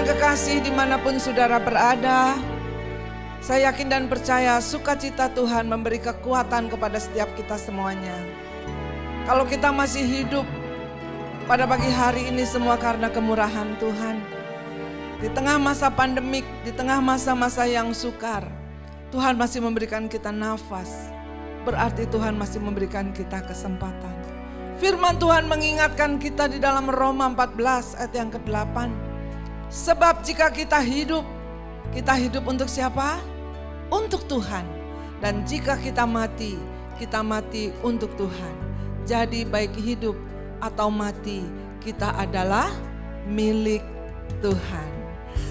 yang kekasih, dimanapun saudara berada, saya yakin dan percaya sukacita Tuhan memberi kekuatan kepada setiap kita semuanya. Kalau kita masih hidup pada pagi hari ini semua karena kemurahan Tuhan. Di tengah masa pandemik, di tengah masa-masa yang sukar, Tuhan masih memberikan kita nafas. Berarti Tuhan masih memberikan kita kesempatan. Firman Tuhan mengingatkan kita di dalam Roma 14 ayat yang ke-8. Sebab jika kita hidup untuk siapa? Untuk Tuhan. Dan jika kita mati untuk Tuhan. Jadi baik hidup atau mati, kita adalah milik Tuhan.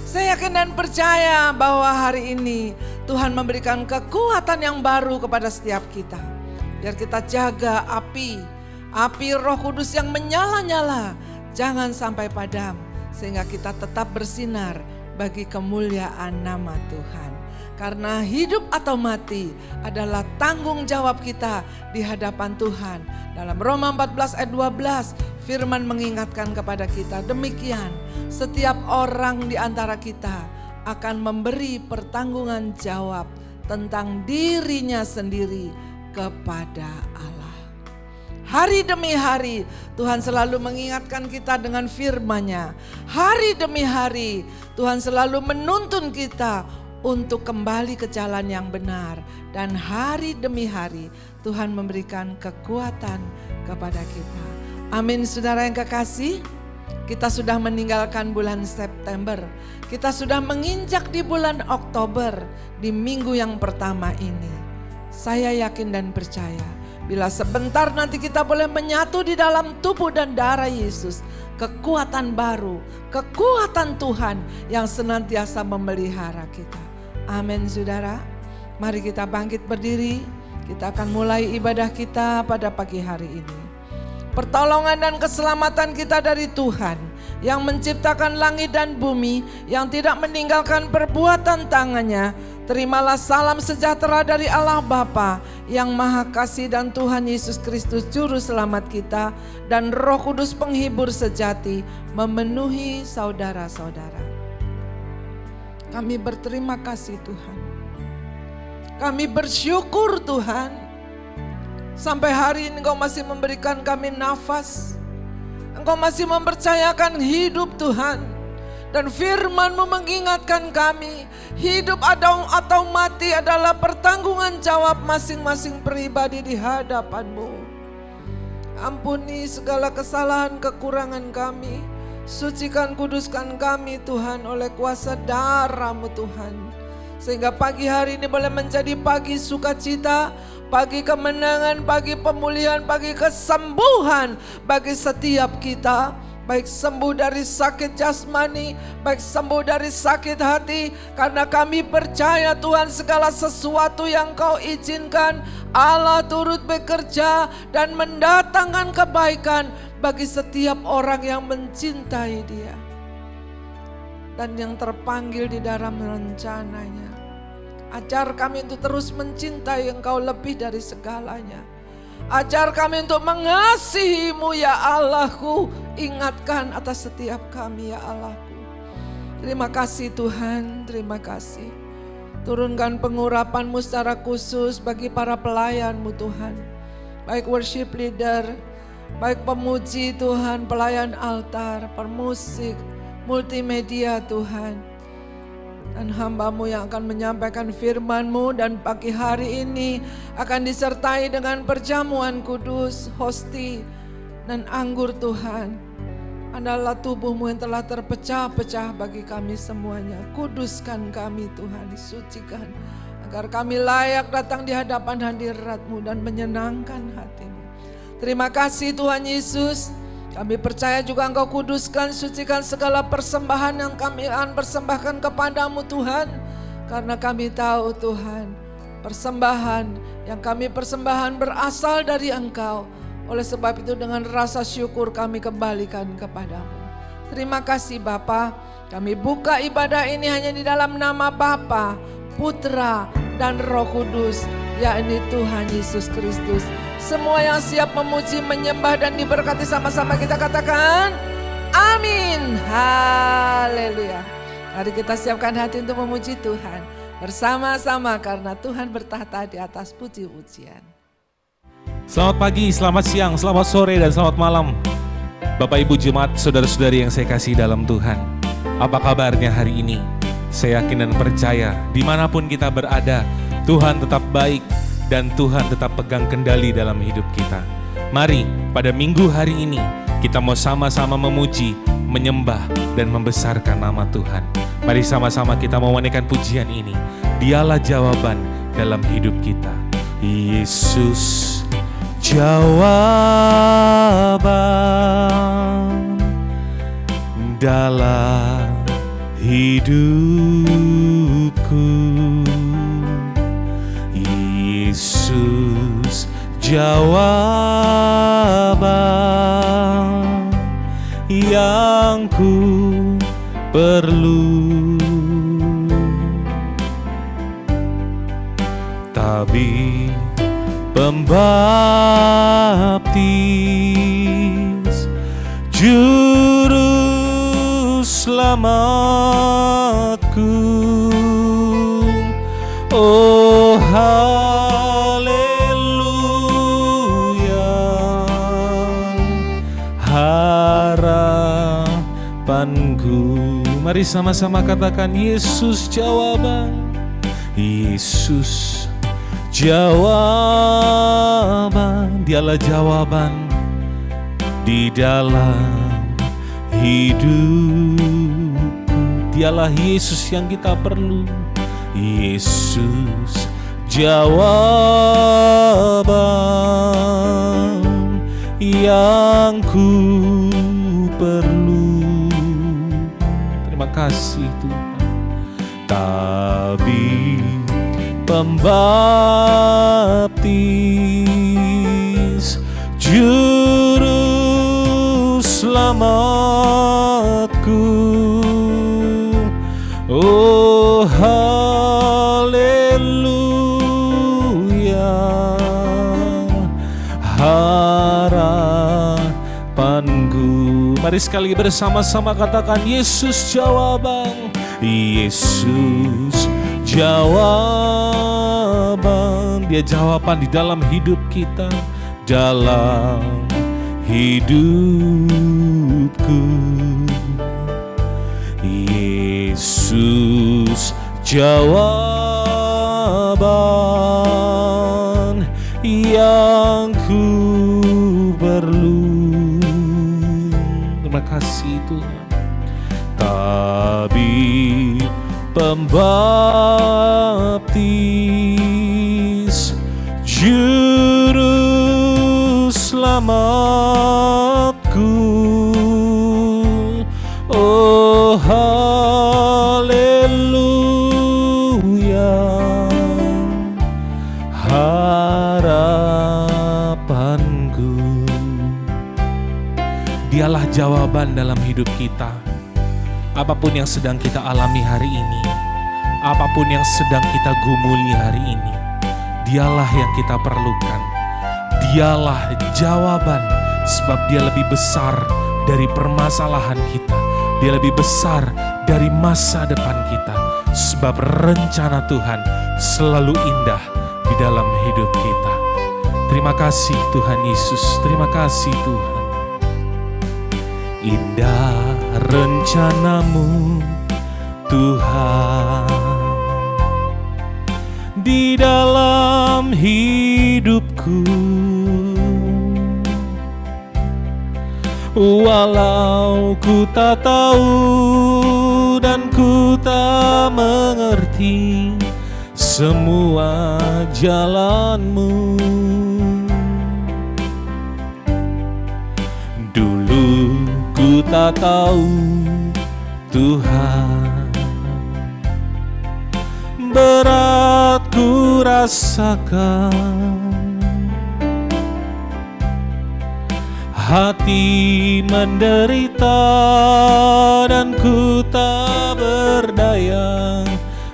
Saya yakin dan percaya bahwa hari ini Tuhan memberikan kekuatan yang baru kepada setiap kita. Biar kita jaga api Roh Kudus yang menyala-nyala, jangan sampai padam. Sehingga kita tetap bersinar bagi kemuliaan nama Tuhan. Karena hidup atau mati adalah tanggung jawab kita di hadapan Tuhan. Dalam Roma 14 ayat 12, firman mengingatkan kepada kita, demikian setiap orang di antara kita akan memberi pertanggungan jawab tentang dirinya sendiri kepada Allah. Hari demi hari Tuhan selalu mengingatkan kita dengan firman-Nya. Hari demi hari Tuhan selalu menuntun kita untuk kembali ke jalan yang benar. Dan hari demi hari Tuhan memberikan kekuatan kepada kita. Amin, saudara yang kekasih. Kita sudah meninggalkan bulan September. Kita sudah menginjak di bulan Oktober, di minggu yang pertama ini. Saya yakin dan percaya, bila sebentar nanti kita boleh menyatu di dalam tubuh dan darah Yesus, kekuatan baru, kekuatan Tuhan yang senantiasa memelihara kita. Amin, saudara. Mari kita bangkit berdiri. Kita akan mulai ibadah kita pada pagi hari ini. Pertolongan dan keselamatan kita dari Tuhan yang menciptakan langit dan bumi, yang tidak meninggalkan perbuatan tangannya. Terimalah salam sejahtera dari Allah Bapa yang Maha Kasih dan Tuhan Yesus Kristus Juru Selamat kita, dan Roh Kudus penghibur sejati memenuhi saudara-saudara. Kami berterima kasih Tuhan. Kami bersyukur Tuhan. Sampai hari ini Engkau masih memberikan kami nafas. Engkau masih mempercayakan hidup Tuhan. Dan firman-Mu mengingatkan kami, hidup atau mati adalah pertanggungan jawab masing-masing pribadi di hadapan-Mu. Ampuni segala kesalahan kekurangan kami. Sucikan kuduskan kami Tuhan oleh kuasa darah-Mu Tuhan. Sehingga pagi hari ini boleh menjadi pagi sukacita, pagi kemenangan, pagi pemulihan, pagi kesembuhan bagi setiap kita. Baik sembuh dari sakit jasmani, baik sembuh dari sakit hati. Karena kami percaya Tuhan, segala sesuatu yang Kau izinkan, Allah turut bekerja dan mendatangkan kebaikan bagi setiap orang yang mencintai Dia dan yang terpanggil di dalam rencananya. Ajar kami untuk terus mencintai Engkau lebih dari segalanya. Ajar kami untuk mengasihi-Mu ya Allahku. Ingatkan atas setiap kami ya Allahku. Terima kasih Tuhan, terima kasih. Turunkan pengurapan-Mu secara khusus bagi para pelayan-Mu Tuhan. Baik worship leader, baik pemuji Tuhan, pelayan altar, permusik, multimedia Tuhan. Dan hamba-Mu yang akan menyampaikan firman-Mu, dan pagi hari ini akan disertai dengan perjamuan kudus, hosti dan anggur Tuhan. Adalah tubuh-Mu yang telah terpecah-pecah bagi kami semuanya. Kuduskan kami Tuhan, disucikan agar kami layak datang di hadapan hadirat-Mu dan menyenangkan hati-Mu. Terima kasih Tuhan Yesus. Kami percaya juga Engkau kuduskan, sucikan segala persembahan yang kami akan persembahkan kepadamu Tuhan. Karena kami tahu Tuhan, persembahan yang kami persembahkan berasal dari Engkau. Oleh sebab itu dengan rasa syukur kami kembalikan kepadamu. Terima kasih Bapa. Kami buka ibadah ini hanya di dalam nama Bapa, Putra dan Roh Kudus, yakni Tuhan Yesus Kristus. Semua yang siap memuji, menyembah dan diberkati sama-sama kita katakan amin. Haleluya. Mari kita siapkan hati untuk memuji Tuhan bersama-sama karena Tuhan bertahta di atas puji-pujian. Selamat pagi, selamat siang, selamat sore, dan selamat malam. Bapak Ibu Jemaat, saudara-saudari yang saya kasih dalam Tuhan. Apa kabarnya hari ini? Saya yakin dan percaya dimanapun kita berada, Tuhan tetap baik dan Tuhan tetap pegang kendali dalam hidup kita. Mari pada minggu hari ini kita mau sama-sama memuji, menyembah, dan membesarkan nama Tuhan. Mari sama-sama kita mewanaikan pujian ini. Dialah jawaban dalam hidup kita. Yesus jawaban dalam hidupku. Yesus jawaban yang ku perlu. Tabib pembaptis, juru selamatku. Oh haleluya, harapanku. Mari sama-sama katakan Yesus jawaban. Yesus jawaban, dialah jawaban di dalam hidupku. Dialah Yesus yang kita perlu. Yesus jawaban yang ku perlu. Terima kasih Tuhan. Tabib pembaptis, juru selamatku. Oh haleluya, harapanku. Mari sekali bersama-sama katakan Yesus jawaban. Yesus jawaban, dia jawaban di dalam hidup kita, dalam hidupku. Yesus jawaban yang ku perlu. Terima kasih Tuhan. Tabib pembaptis, juru selamatku. Oh haleluya, harapanku. Dialah jawaban dalam hidup kita. Apapun yang sedang kita alami hari ini, apapun yang sedang kita gumuli hari ini, dialah yang kita perlukan. Dialah jawaban, sebab dia lebih besar dari permasalahan kita. Dia lebih besar dari masa depan kita. Sebab rencana Tuhan selalu indah di dalam hidup kita. Terima kasih Tuhan Yesus, terima kasih Tuhan. Indah rencanamu Tuhan di dalam hidupku. Walau ku tak tahu dan ku tak mengerti semua jalanmu. Dulu ku tak tahu Tuhan, berat ku rasakan, hati menderita dan ku tak berdaya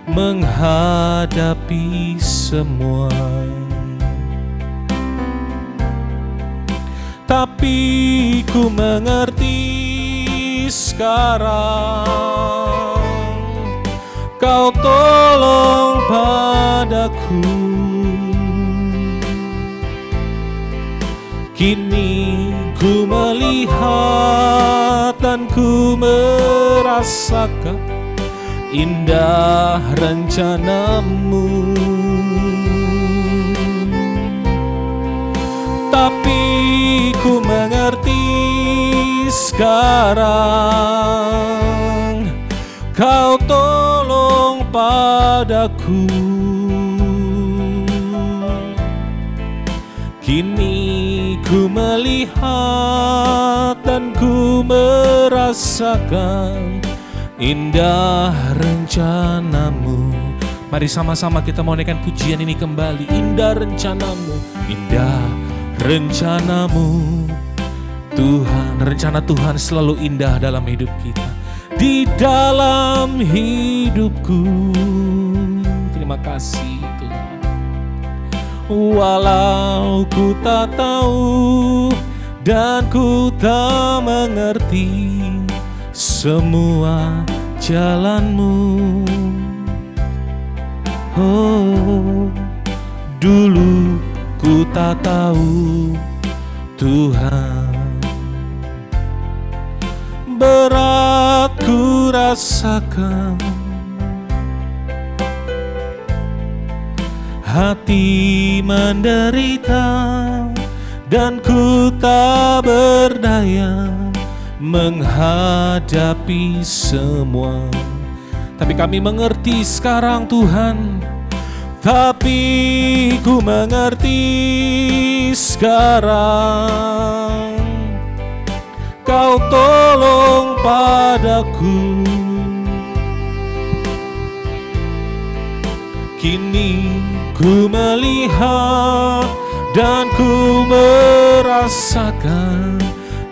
menghadapi semua. Tapi ku mengerti sekarang Kau tolong padaku. Kini ku melihat dan ku merasakan indah rencanamu. Tapi ku mengerti sekarang, Kau tolong padaku. Kini ku melihat dan ku merasakan indah rencanamu. Mari sama-sama kita mau naikkan pujian ini kembali. Indah rencanamu, indah rencanamu. Tuhan, rencana Tuhan selalu indah dalam hidup kita, di dalam hidupku. Terima kasih Tuhan. Walau ku tak tahu dan ku tak mengerti semua jalanmu. Oh, dulu ku tak tahu Tuhan, berat ku rasakan, hati menderita dan ku tak berdaya menghadapi semua. Tapi kami mengerti sekarang Tuhan, tapi ku mengerti sekarang, Kau tolong padaku. Kini ku melihat dan ku merasakan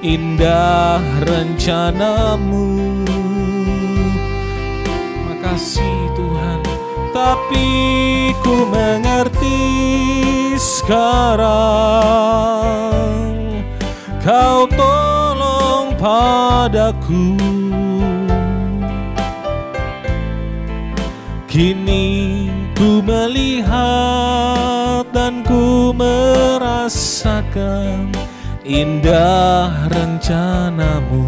indah rencanamu. Makasih Tuhan, tapi ku mengerti sekarang, Kau tolong padaku. Kini ku melihat dan ku merasakan indah rencanamu.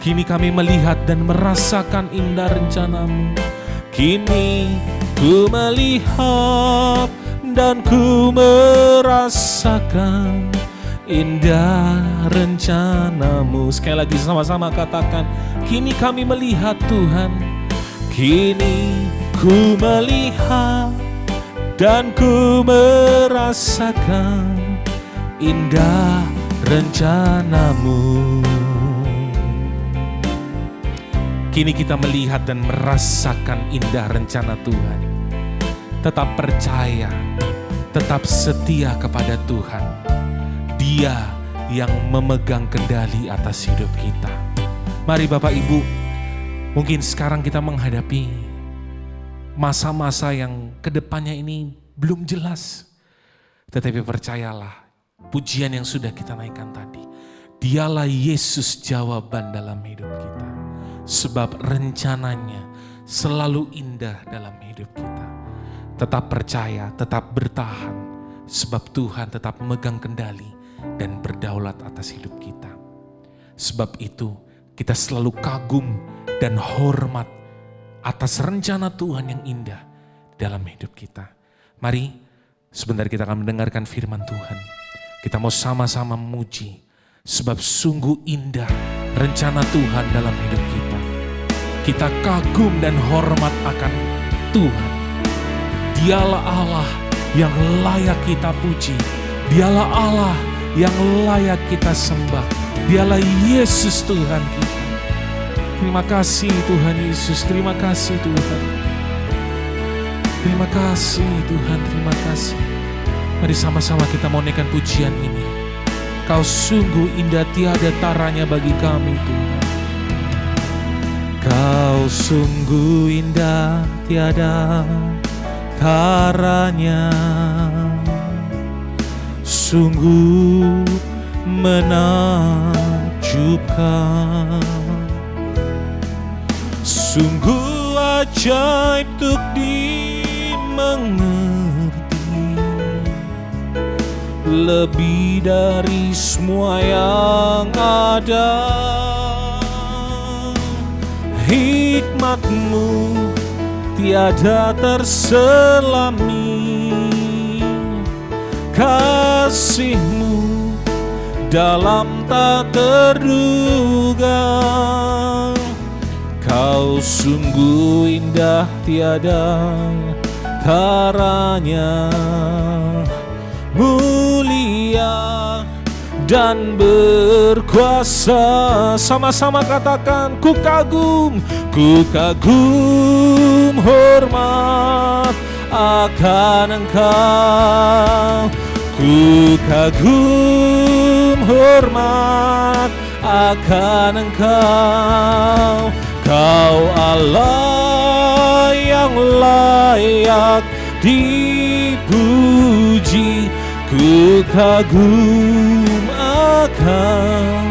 Kini kami melihat dan merasakan indah rencanamu. Kini ku melihat dan ku merasakan indah rencanamu. Sekali lagi sama-sama katakan, kini kami melihat Tuhan. Kini ku melihat dan ku merasakan indah rencanamu. Kini kita melihat dan merasakan indah rencana Tuhan. Tetap percaya, tetap setia kepada Tuhan. Dia yang memegang kendali atas hidup kita. Mari Bapak Ibu, mungkin sekarang kita menghadapi masa-masa yang kedepannya ini belum jelas. Tetapi percayalah, pujian yang sudah kita naikkan tadi, Dialah Yesus jawaban dalam hidup kita. Sebab rencananya selalu indah dalam hidup kita. Tetap percaya, tetap bertahan. Sebab Tuhan tetap memegang kendali dan berdaulat atas hidup kita. Sebab itu kita selalu kagum dan hormat atas rencana Tuhan yang indah dalam hidup kita. Mari sebentar kita akan mendengarkan firman Tuhan. Kita mau sama-sama memuji, sebab sungguh indah rencana Tuhan dalam hidup kita. Kita kagum dan hormat akan Tuhan. Dialah Allah yang layak kita puji. Dialah Allah yang layak kita sembah. Dialah Yesus Tuhan kita. Terima kasih Tuhan Yesus, terima kasih Tuhan. Terima kasih Tuhan, terima kasih. Mari sama-sama kita mau naikkan pujian ini. Kau sungguh indah, tiada taranya bagi kami Tuhan. Kau sungguh indah, tiada taranya. Sungguh menakjubkan. Sungguh ajaib untuk dimengerti, lebih dari semua yang ada. Hikmat-Mu tiada terselami, kasih-Mu dalam tak terduga. Kau sungguh indah tiada taranya, mulia dan berkuasa. Sama-sama katakan, ku kagum hormat akan Engkau. Ku kagum hormat akan Engkau. Kau Allah yang layak dipuji. Ku kagum akan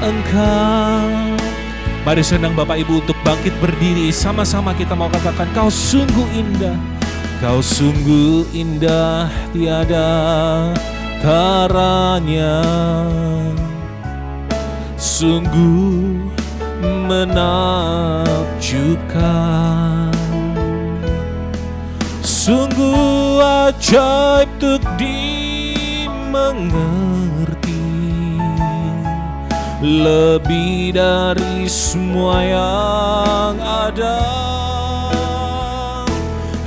Engkau. Mari senang Bapak Ibu untuk bangkit berdiri. Sama-sama kita mau katakan, Kau sungguh indah. Kau sungguh indah tiada taranya, sungguh menakjubkan, sungguh ajaib untuk dimengerti, lebih dari semua yang ada.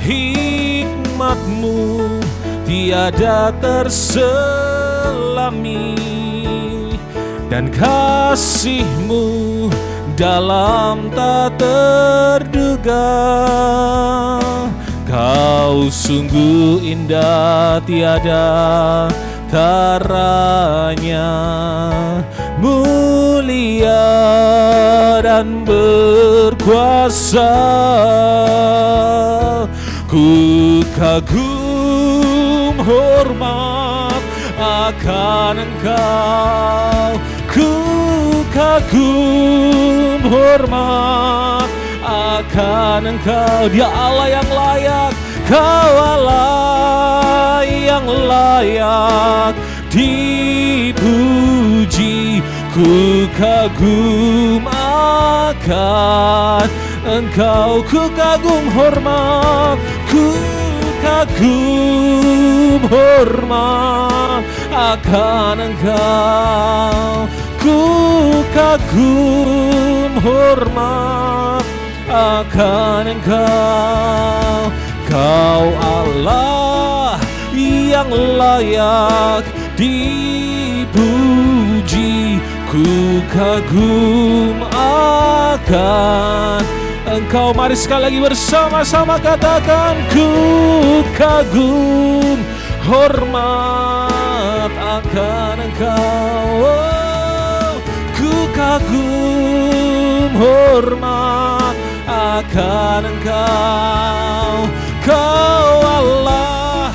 Hikmat-Mu tiada terselami, dan kasih-Mu dalam tak terduga. Kau sungguh indah tiada taranya, mulia dan berkuasa. Ku kagum hormat akan Engkau. Ku kagum hormat akan Engkau. Dia Allah yang layak, Kau Allah yang layak dipuji. Ku kagum akan Engkau. Ku kagum hormat, ku kagum hormat akan Engkau. Ku kagum hormat akan Engkau. Kau Allah yang layak dipuji. Ku kagum akan Engkau. Mari sekali lagi bersama-sama katakan, ku kagum hormat akan Engkau. Oh, ku kagum hormat akan Engkau. Kau Allah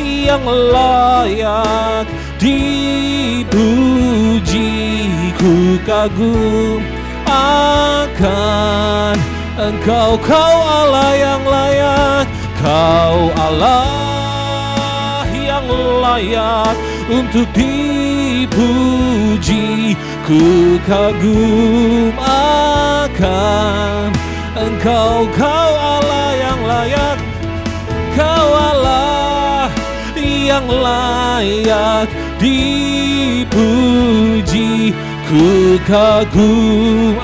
yang layak dipuji. Ku kagum akan Engkau. Kau Allah yang layak, Kau Allah yang layak untuk dipuji. Ku kagum akan Engkau. Kau Allah yang layak, Kau Allah yang layak dipuji. Ku kagum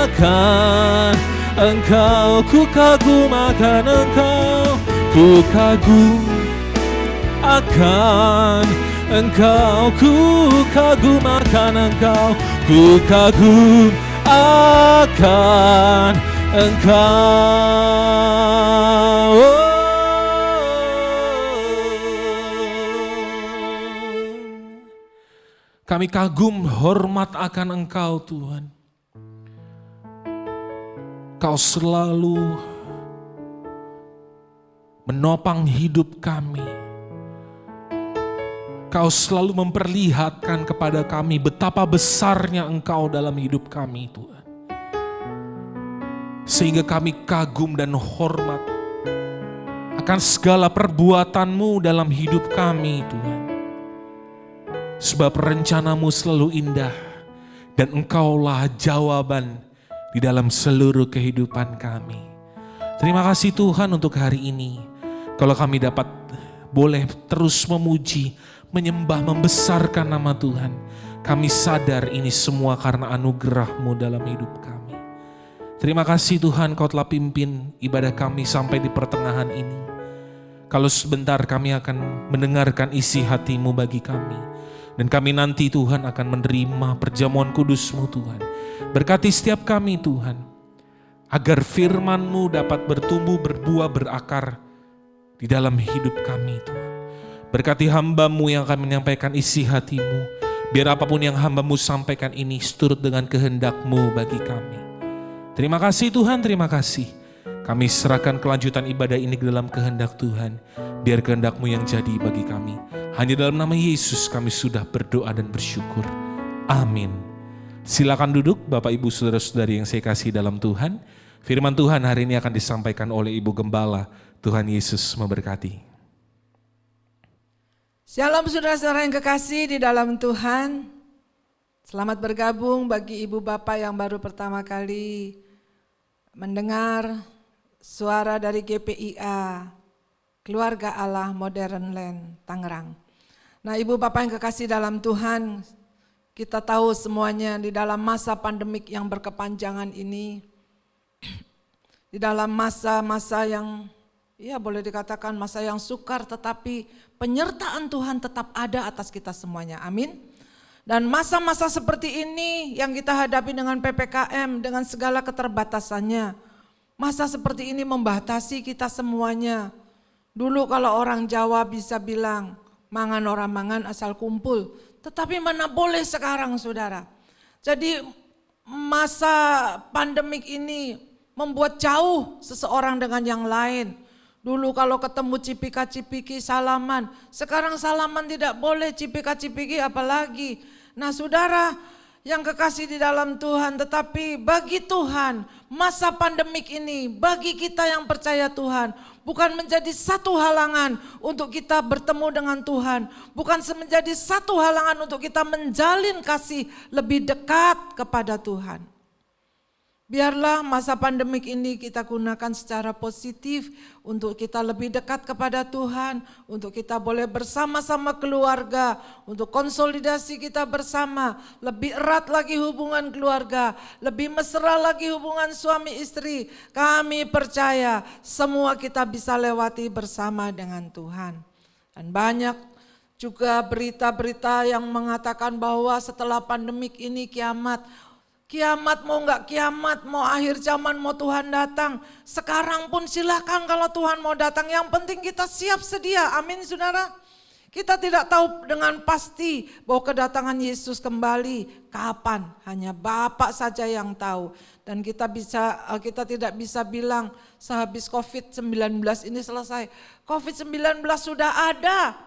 akan Engkau. Ku kagum akan Engkau. Ku kagum akan Engkau. Ku kagum akan Engkau. Ku kagum akan Engkau. Kami kagum hormat akan Engkau Tuhan. Kau selalu menopang hidup kami. Kau selalu memperlihatkan kepada kami betapa besarnya Engkau dalam hidup kami Tuhan. sehingga kami kagum dan hormat akan segala perbuatan-Mu dalam hidup kami Tuhan. Sebab rencana-Mu selalu indah dan Engkaulah jawaban di dalam seluruh kehidupan kami. Terima kasih Tuhan untuk hari ini. Kalau kami dapat boleh terus memuji, menyembah, membesarkan nama Tuhan. Kami sadar ini semua karena anugerah-Mu dalam hidup kami. Terima kasih Tuhan Kau telah pimpin ibadah kami sampai di pertengahan ini. Kalau sebentar kami akan mendengarkan isi hati-Mu bagi kami. Dan kami nanti Tuhan akan menerima perjamuan kudus-Mu Tuhan. Berkati setiap kami Tuhan. Agar firman-Mu dapat bertumbuh, berbuah, berakar di dalam hidup kami Tuhan. Berkati hamba-Mu yang akan menyampaikan isi hati-Mu. Biar apapun yang hamba-Mu sampaikan ini seturut dengan kehendak-Mu bagi kami. Terima kasih Tuhan, terima kasih. Kami serahkan kelanjutan ibadah ini ke dalam kehendak Tuhan. Biar kehendak-Mu yang jadi bagi kami. Hanya dalam nama Yesus kami sudah berdoa dan bersyukur. Amin. Silakan duduk Bapak Ibu Saudara-saudari yang saya kasih dalam Tuhan. Firman Tuhan hari ini akan disampaikan oleh Ibu Gembala. Tuhan Yesus memberkati. Shalom saudara-saudara yang kekasih di dalam Tuhan. Selamat bergabung bagi ibu bapak yang baru pertama kali mendengar suara dari GPIA, Keluarga Allah Modern Land, Tangerang. Nah ibu bapak yang kekasih dalam Tuhan, kita tahu semuanya di dalam masa pandemik yang berkepanjangan ini, di dalam masa-masa yang boleh dikatakan masa yang sukar, tetapi penyertaan Tuhan tetap ada atas kita semuanya, amin. Dan masa-masa seperti ini yang kita hadapi dengan PPKM, dengan segala keterbatasannya, masa seperti ini membatasi kita semuanya. Dulu kalau orang Jawa bisa bilang, mangan orang mangan asal kumpul, tetapi mana boleh sekarang saudara. Jadi masa pandemik ini membuat jauh seseorang dengan yang lain. Dulu kalau ketemu cipika-cipiki salaman, sekarang salaman tidak boleh, cipika-cipiki apalagi. Nah saudara yang kekasih di dalam Tuhan, tetapi bagi Tuhan masa pandemik ini, bagi kita yang percaya Tuhan, bukan menjadi satu halangan untuk kita bertemu dengan Tuhan, bukan menjadi satu halangan untuk kita menjalin kasih lebih dekat kepada Tuhan. Biarlah masa pandemik ini kita gunakan secara positif untuk kita lebih dekat kepada Tuhan, untuk kita boleh bersama-sama keluarga, untuk konsolidasi kita bersama, lebih erat lagi hubungan keluarga, lebih mesra lagi hubungan suami istri. Kami percaya semua kita bisa lewati bersama dengan Tuhan. Dan banyak juga berita-berita yang mengatakan bahwa setelah pandemik ini kiamat. Kiamat mau gak kiamat, mau akhir zaman, mau Tuhan datang. Sekarang pun silakan kalau Tuhan mau datang. Yang penting kita siap sedia, amin saudara. Kita tidak tahu dengan pasti bahwa kedatangan Yesus kembali kapan. Hanya Bapa saja yang tahu. Dan kita tidak bisa bilang sehabis COVID-19 ini selesai. COVID-19 sudah ada.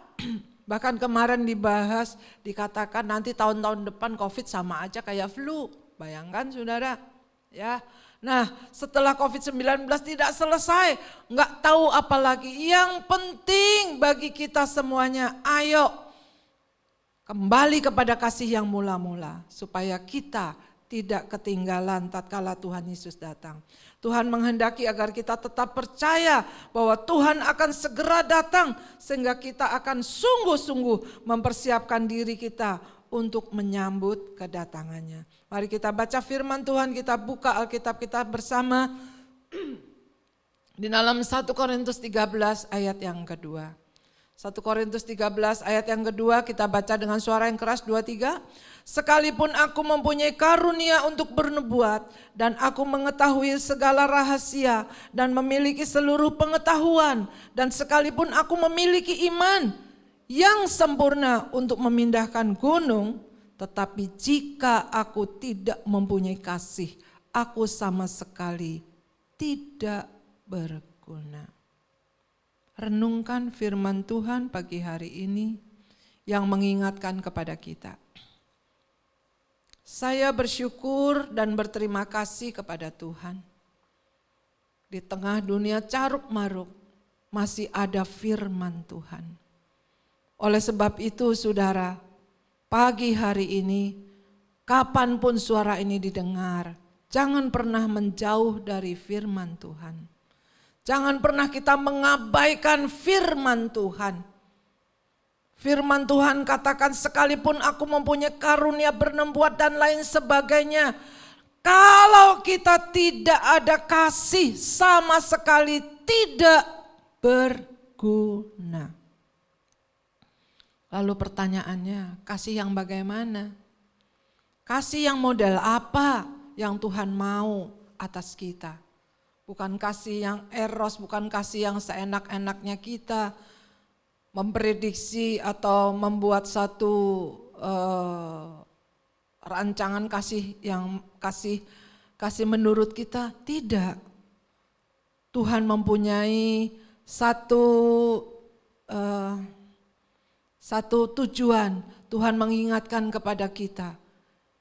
Bahkan kemarin dibahas, dikatakan nanti tahun-tahun depan COVID sama aja kayak flu. Bayangkan saudara, ya. Nah setelah COVID-19 tidak selesai, nggak tahu apa lagi. Yang penting bagi kita semuanya, ayo kembali kepada kasih yang mula-mula. Supaya kita tidak ketinggalan tatkala Tuhan Yesus datang. Tuhan menghendaki agar kita tetap percaya bahwa Tuhan akan segera datang. Sehingga kita akan sungguh-sungguh mempersiapkan diri kita untuk menyambut kedatangannya. Mari kita baca firman Tuhan, kita buka Alkitab kita bersama di dalam 1 Korintus 13 ayat yang kedua. 1 Korintus 13 ayat yang kedua kita baca dengan suara yang keras 2-3. Sekalipun aku mempunyai karunia untuk bernubuat dan aku mengetahui segala rahasia dan memiliki seluruh pengetahuan dan sekalipun aku memiliki iman yang sempurna untuk memindahkan gunung, tetapi jika aku tidak mempunyai kasih, aku sama sekali tidak berguna. Renungkan firman Tuhan pagi hari ini yang mengingatkan kepada kita. Saya bersyukur dan berterima kasih kepada Tuhan. Di tengah dunia caruk maruk masih ada firman Tuhan. Oleh sebab itu saudara, pagi hari ini kapanpun suara ini didengar, jangan pernah menjauh dari firman Tuhan. Jangan pernah kita mengabaikan firman Tuhan. Firman Tuhan katakan, sekalipun aku mempunyai karunia bernubuat dan lain sebagainya, kalau kita tidak ada kasih, sama sekali tidak berguna. Lalu pertanyaannya, kasih yang bagaimana? Kasih yang model apa yang Tuhan mau atas kita? Bukan kasih yang eros, bukan kasih yang seenak-enaknya kita memprediksi atau membuat satu rancangan kasih yang kasih menurut kita. Tidak. Tuhan mempunyai satu tujuan. Tuhan mengingatkan kepada kita.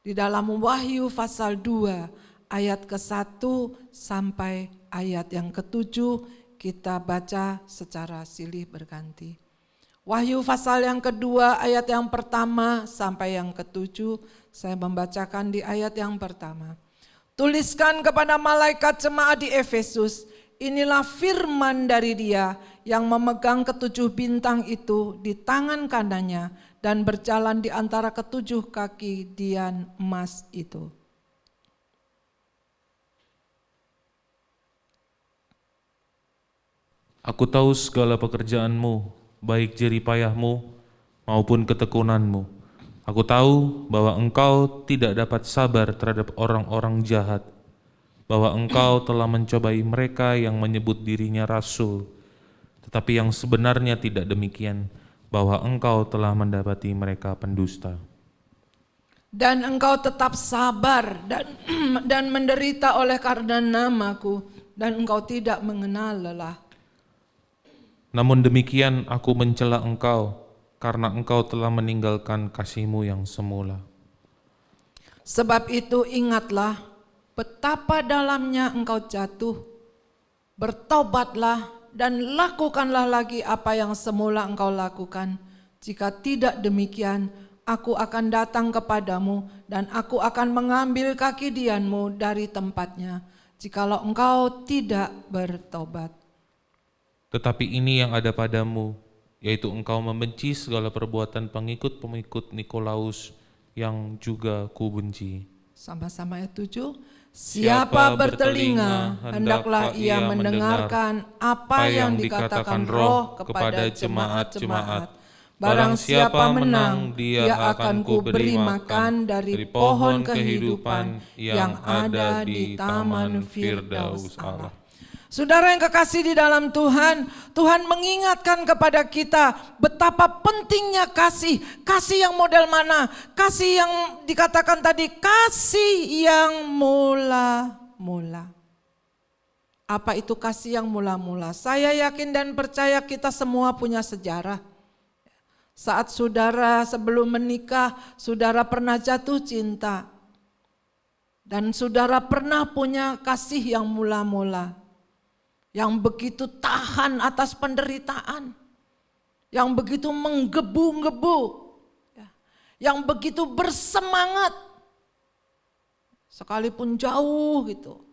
Di dalam Wahyu pasal 2 ayat ke-1 sampai ayat yang ke-7 kita baca secara silih berganti. Wahyu pasal yang kedua ayat yang pertama sampai yang ke-7, saya membacakan di ayat yang pertama. Tuliskan kepada malaikat jemaat di Efesus, inilah firman dari Dia yang memegang ketujuh bintang itu di tangan kanannya dan berjalan di antara ketujuh kaki dian emas itu. Aku tahu segala pekerjaanmu, baik jeripayahmu maupun ketekunanmu. Aku tahu bahwa engkau tidak dapat sabar terhadap orang-orang jahat, bahwa engkau telah mencobai mereka yang menyebut dirinya rasul, tetapi yang sebenarnya tidak demikian, bahwa engkau telah mendapati mereka pendusta. Dan engkau tetap sabar dan menderita oleh karena namaku, dan engkau tidak mengenal lelah. Namun demikian aku mencela engkau, karena engkau telah meninggalkan kasihmu yang semula. Sebab itu ingatlah betapa dalamnya engkau jatuh, bertobatlah dan lakukanlah lagi apa yang semula engkau lakukan. Jika tidak demikian, aku akan datang kepadamu dan aku akan mengambil kaki dianmu dari tempatnya, jikalau engkau tidak bertobat. Tetapi ini yang ada padamu, yaitu engkau membenci segala perbuatan pengikut-pengikut Nikolaus yang juga kubenci. Sama-sama ayat 7. Siapa bertelinga, hendaklah ia mendengarkan apa yang dikatakan Roh kepada jemaat-jemaat. Barang siapa menang, dia akan kuberi makan dari pohon kehidupan yang ada di taman Firdaus Allah. Saudara yang kekasih di dalam Tuhan, Tuhan mengingatkan kepada kita betapa pentingnya kasih. Kasih yang model mana? Kasih yang dikatakan tadi, kasih yang mula-mula. Apa itu kasih yang mula-mula? Saya yakin dan percaya kita semua punya sejarah. Saat saudara sebelum menikah, saudara pernah jatuh cinta. Dan saudara pernah punya kasih yang mula-mula. Yang begitu tahan atas penderitaan, yang begitu menggebu-gebu, yang begitu bersemangat, sekalipun jauh gitu.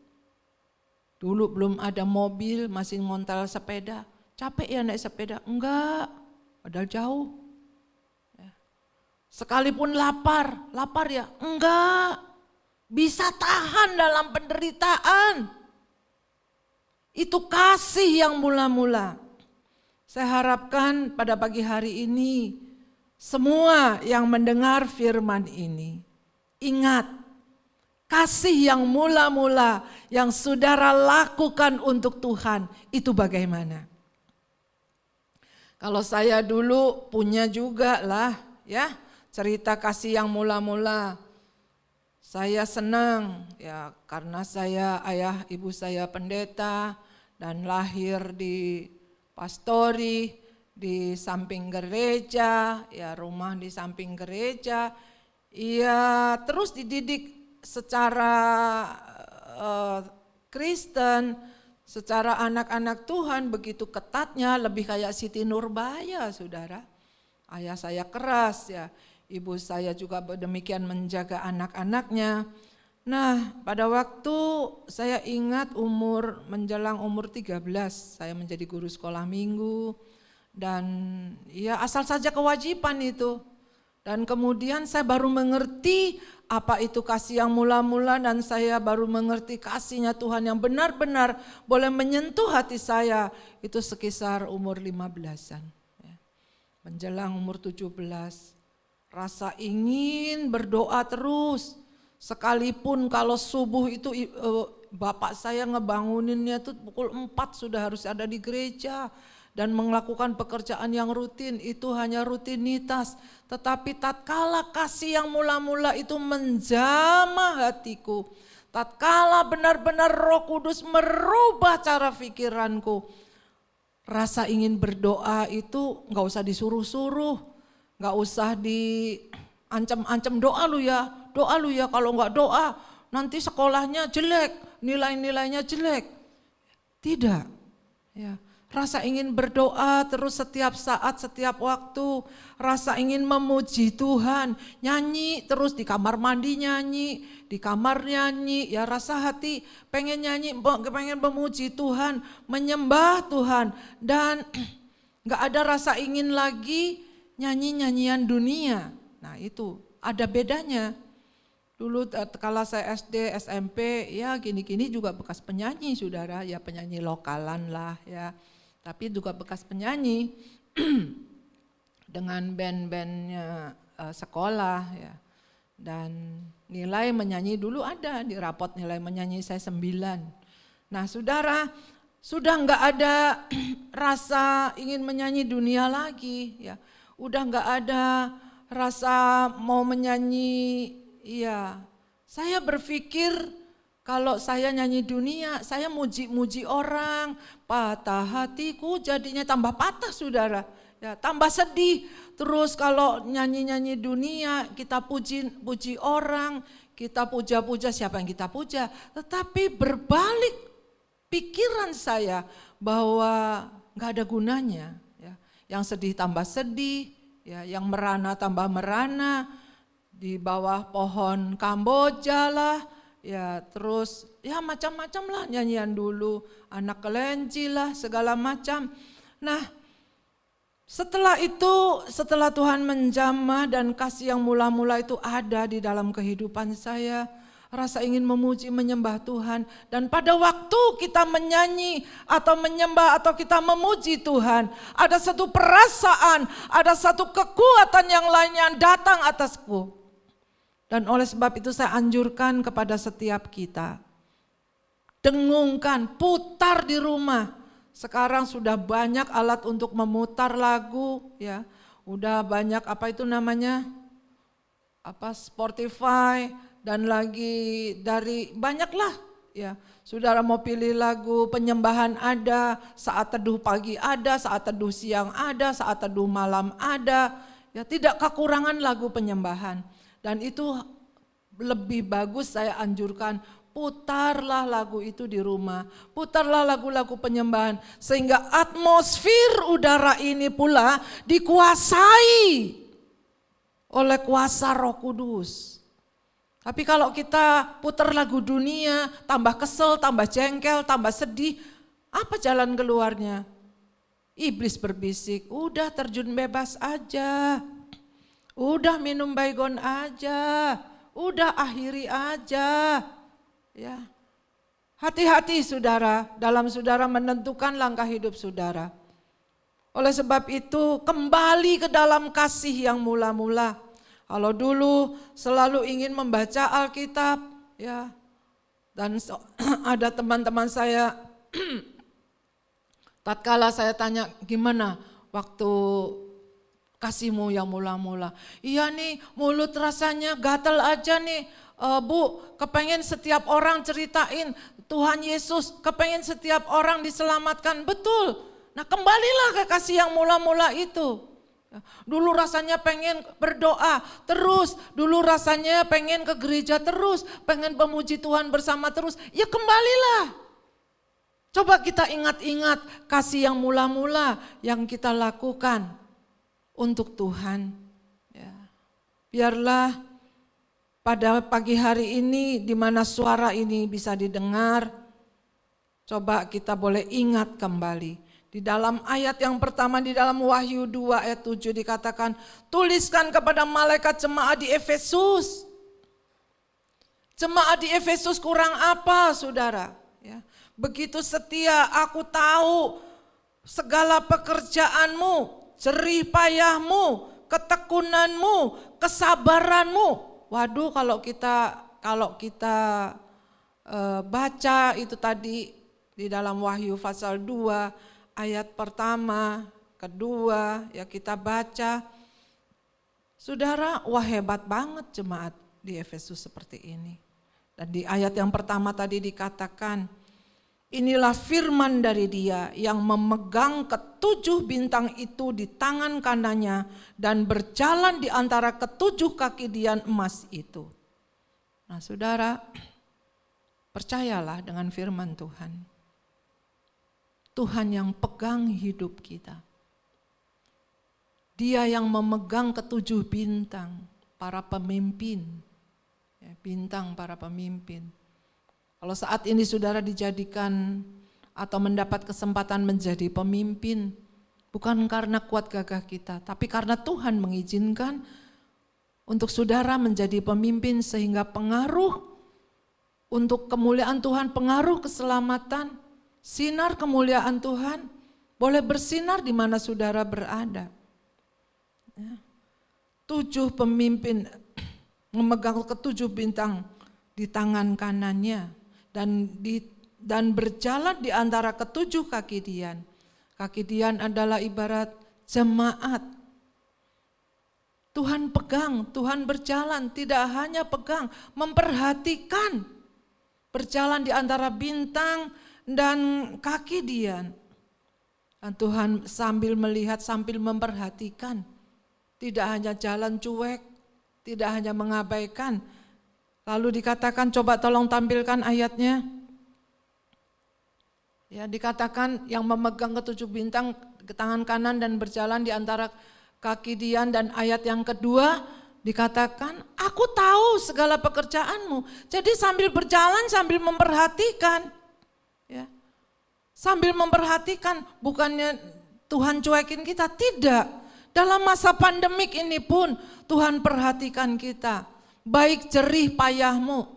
Dulu belum ada mobil, masih ngontel sepeda, capek ya naik sepeda? Enggak, padahal jauh. Sekalipun lapar ya? Enggak, bisa tahan dalam penderitaan. Itu kasih yang mula-mula. Saya harapkan pada pagi hari ini semua yang mendengar firman ini ingat kasih yang mula-mula yang saudara lakukan untuk Tuhan itu bagaimana. Kalau saya dulu punya juga lah ya cerita kasih yang mula-mula. Saya senang ya karena ayah ibu saya pendeta dan lahir di pastori di samping gereja, ya rumah di samping gereja. Ya terus dididik secara Kristen Secara anak-anak Tuhan begitu ketatnya, lebih kayak Siti Nurbaya, saudara. Ayah saya keras ya, ibu saya juga demikian menjaga anak-anaknya. Nah, pada waktu saya ingat menjelang umur 13, saya menjadi guru sekolah minggu. Dan ya asal saja kewajiban itu. Dan kemudian saya baru mengerti apa itu kasih yang mula-mula, dan saya baru mengerti kasihnya Tuhan yang benar-benar boleh menyentuh hati saya. Itu sekitar umur 15-an. Menjelang umur 17, rasa ingin berdoa terus. Sekalipun kalau subuh itu bapak saya ngebanguninnya tuh pukul 4 sudah harus ada di gereja. Dan melakukan pekerjaan yang rutin, itu hanya rutinitas. Tetapi tatkala kasih yang mula-mula itu menjamah hatiku, tatkala benar-benar Roh Kudus merubah cara pikiranku, rasa ingin berdoa itu gak usah disuruh-suruh, gak usah diancam-ancam, doa lu ya, kalau gak doa nanti sekolahnya jelek, nilai-nilainya jelek. Tidak, ya. Rasa ingin berdoa terus setiap saat, setiap waktu. Rasa ingin memuji Tuhan. Nyanyi terus di kamar mandi nyanyi, di kamar nyanyi. Ya rasa hati pengen nyanyi, pengen memuji Tuhan, menyembah Tuhan. Dan gak ada rasa ingin lagi nyanyi-nyanyian dunia. Nah itu ada bedanya. Dulu kalau saya SD, SMP ya gini-gini juga bekas penyanyi saudara. Ya penyanyi lokalan lah ya. Tapi juga bekas penyanyi dengan band-bandnya sekolah ya. Dan nilai menyanyi dulu ada di rapot nilai menyanyi saya 9. Nah saudara, sudah enggak ada rasa ingin menyanyi dunia lagi ya. Udah enggak ada rasa mau menyanyi ya. Saya berpikir kalau saya nyanyi dunia, saya muji-muji orang, patah hatiku jadinya tambah patah saudara, ya tambah sedih. Terus kalau nyanyi-nyanyi dunia, kita puji orang, kita puja-puja siapa yang kita puja. Tetapi berbalik pikiran saya bahwa gak ada gunanya. Ya. Yang sedih tambah sedih, ya. Yang merana tambah merana, di bawah pohon Kamboja lah. Ya terus ya macam-macam lah nyanyian dulu, anak kelinci lah segala macam. Nah setelah itu, setelah Tuhan menjamah dan kasih yang mula-mula itu ada di dalam kehidupan saya, rasa ingin memuji menyembah Tuhan. Dan pada waktu kita menyanyi atau menyembah atau kita memuji Tuhan, ada satu perasaan, ada satu kekuatan yang lainnya datang atasku. Dan oleh sebab itu saya anjurkan kepada setiap kita, dengungkan, putar di rumah. Sekarang sudah banyak alat untuk memutar lagu, ya. Udah banyak Spotify dan lagi dari banyaklah, ya. Saudara mau pilih lagu penyembahan ada, saat teduh pagi ada, saat teduh siang ada, saat teduh malam ada, ya tidak kekurangan lagu penyembahan. Dan itu lebih bagus saya anjurkan, putarlah lagu itu di rumah, putarlah lagu-lagu penyembahan sehingga atmosfer udara ini pula dikuasai oleh kuasa Roh Kudus. Tapi kalau kita putar lagu dunia, tambah kesel, tambah jengkel, tambah sedih, apa jalan keluarnya? Iblis berbisik, udah terjun bebas aja. Udah minum baygon aja, udah akhiri aja. Ya. Hati-hati saudara, dalam saudara menentukan langkah hidup saudara. Oleh sebab itu kembali ke dalam kasih yang mula-mula. Kalau dulu selalu ingin membaca Alkitab, ya. Dan ada teman-teman saya, tatkala saya tanya gimana waktu kasihmu yang mula-mula. Iya nih mulut rasanya gatal aja nih. Bu, kepengen setiap orang ceritain Tuhan Yesus, kepengen setiap orang diselamatkan. Betul. Nah kembalilah ke kasih yang mula-mula itu. Dulu rasanya pengen berdoa terus, dulu rasanya pengen ke gereja terus, pengen memuji Tuhan bersama terus. Ya kembalilah. Coba kita ingat-ingat kasih yang mula-mula yang kita lakukan untuk Tuhan. Ya. Biarlah pada pagi hari ini di mana suara ini bisa didengar, coba kita boleh ingat kembali. Di dalam ayat yang pertama di dalam Wahyu 2 ayat 7 dikatakan, tuliskan kepada malaikat jemaat di Efesus. Jemaat di Efesus kurang apa, saudara? Ya. Begitu setia, aku tahu segala pekerjaanmu, jerih payahmu, ketekunanmu, kesabaranmu. Waduh, kalau kita baca itu tadi di dalam Wahyu pasal 2 ayat pertama, kedua, ya kita baca. Saudara, wah hebat banget jemaat di Efesus seperti ini. Dan di ayat yang pertama tadi dikatakan, inilah firman dari Dia yang memegang ketujuh bintang itu di tangan kanannya dan berjalan di antara ketujuh kaki dian emas itu. Nah, saudara, percayalah dengan firman Tuhan. Tuhan yang pegang hidup kita. Dia yang memegang ketujuh bintang para pemimpin. Ya, bintang para pemimpin. Kalau saat ini saudara dijadikan atau mendapat kesempatan menjadi pemimpin, bukan karena kuat gagah kita, tapi karena Tuhan mengizinkan untuk saudara menjadi pemimpin sehingga pengaruh untuk kemuliaan Tuhan, pengaruh keselamatan, sinar kemuliaan Tuhan boleh bersinar di mana saudara berada. Ya. 7 pemimpin memegang ketujuh bintang di tangan kanannya. Dan berjalan di antara ketujuh kaki dian. Kaki dian adalah ibarat jemaat. Tuhan pegang, Tuhan berjalan, tidak hanya pegang, memperhatikan. Berjalan di antara bintang dan kaki dian. Dan Tuhan sambil melihat, sambil memperhatikan. Tidak hanya jalan cuek, tidak hanya mengabaikan. Lalu dikatakan, coba tolong tampilkan ayatnya. Ya, dikatakan yang memegang ketujuh bintang ke tangan kanan dan berjalan di antara kaki dian, dan ayat yang kedua dikatakan, aku tahu segala pekerjaanmu. Jadi sambil berjalan, sambil memperhatikan. Ya. Sambil memperhatikan, bukannya Tuhan cuekin kita, tidak. Dalam masa pandemik ini pun Tuhan perhatikan kita. Baik jerih payahmu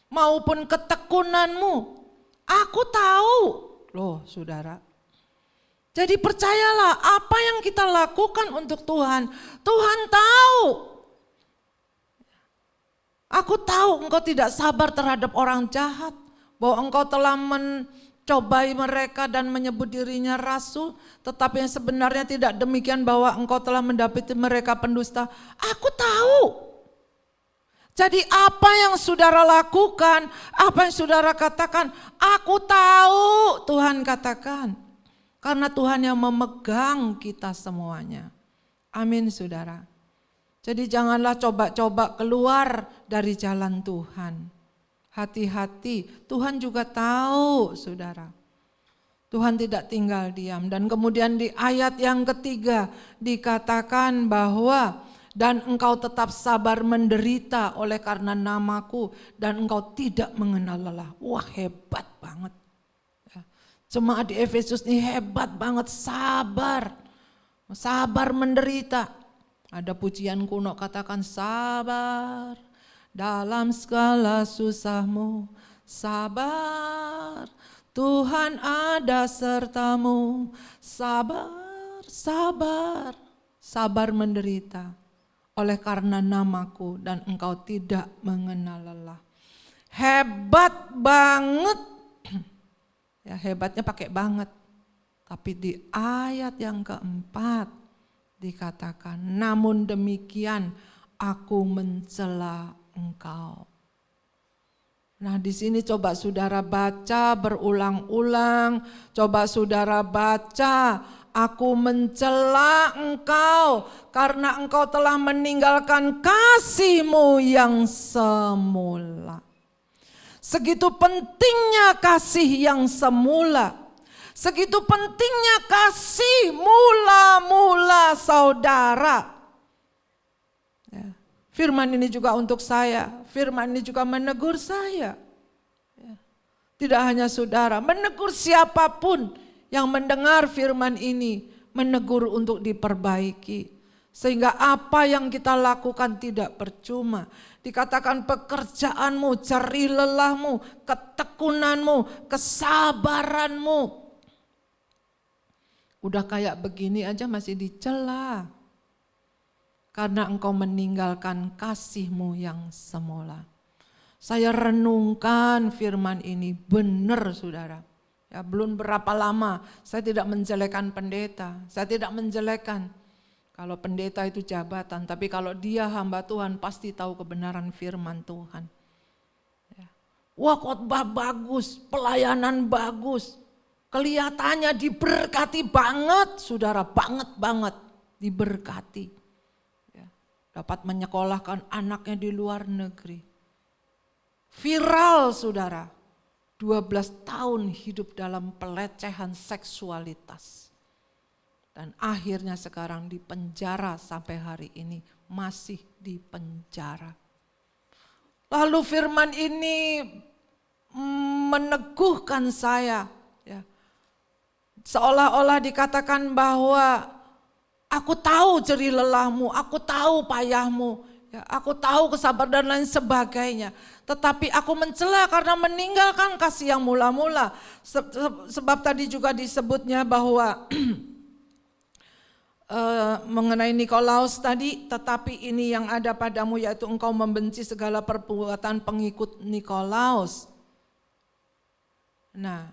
maupun ketekunanmu, aku tahu. Loh saudara, jadi percayalah apa yang kita lakukan untuk Tuhan, Tuhan tahu. Aku tahu engkau tidak sabar terhadap orang jahat, bahwa engkau telah mencobai mereka dan menyebut dirinya rasul, tetapi yang sebenarnya tidak demikian, bahwa engkau telah mendapati mereka pendusta. Aku tahu. Jadi apa yang saudara lakukan, apa yang saudara katakan, aku tahu, Tuhan katakan. Karena Tuhan yang memegang kita semuanya. Amin saudara. Jadi janganlah coba-coba keluar dari jalan Tuhan. Hati-hati, Tuhan juga tahu saudara. Tuhan tidak tinggal diam. Dan kemudian di ayat yang ketiga dikatakan bahwa dan engkau tetap sabar menderita oleh karena namaku, dan engkau tidak mengenal lelah. Wah hebat banget. Ya. Jemaat di Efesus ini hebat banget, sabar. Sabar menderita. Ada pujian kuno katakan sabar dalam segala susahmu. Sabar, Tuhan ada sertamu. Sabar, sabar, sabar menderita oleh karena namaku, dan engkau tidak mengenal lelah. Hebat banget. Ya hebatnya pakai banget. Tapi di ayat yang keempat dikatakan, namun demikian aku mencela engkau. Nah di sini coba saudara baca berulang-ulang, coba saudara baca, aku mencela engkau karena engkau telah meninggalkan kasih-Mu yang semula. Segitu pentingnya kasih yang semula. Segitu pentingnya kasih mula-mula saudara. Ya. Firman ini juga untuk saya. Firman ini juga menegur saya. Ya. Tidak hanya saudara, menegur siapapun yang mendengar firman ini. Menegur untuk diperbaiki. Sehingga apa yang kita lakukan tidak percuma. Dikatakan pekerjaanmu, jerih lelahmu, ketekunanmu, kesabaranmu. Udah kayak begini aja masih dicela. Karena engkau meninggalkan kasihmu yang semula. Saya renungkan firman ini, benar saudara. Ya, belum berapa lama, saya tidak menjelekan pendeta. Saya tidak menjelekan. Kalau pendeta itu jabatan, tapi kalau dia hamba Tuhan pasti tahu kebenaran firman Tuhan. Ya. Wah, khotbah bagus, pelayanan bagus. Kelihatannya diberkati banget, saudara, banget diberkati. Ya, dapat menyekolahkan anaknya di luar negeri. Viral, saudara, 12 tahun hidup dalam pelecehan seksualitas. Dan akhirnya sekarang di penjara sampai hari ini, masih di penjara. Lalu firman ini meneguhkan saya, ya. Seolah-olah dikatakan bahwa aku tahu jerih lelahmu, aku tahu payahmu, ya, aku tahu kesabaran dan lain sebagainya. Tetapi aku mencela karena meninggalkan kasih yang mula-mula. Sebab tadi juga disebutnya bahwa mengenai Nikolaus tadi, tetapi ini yang ada padamu yaitu engkau membenci segala perbuatan pengikut Nikolaus. Nah,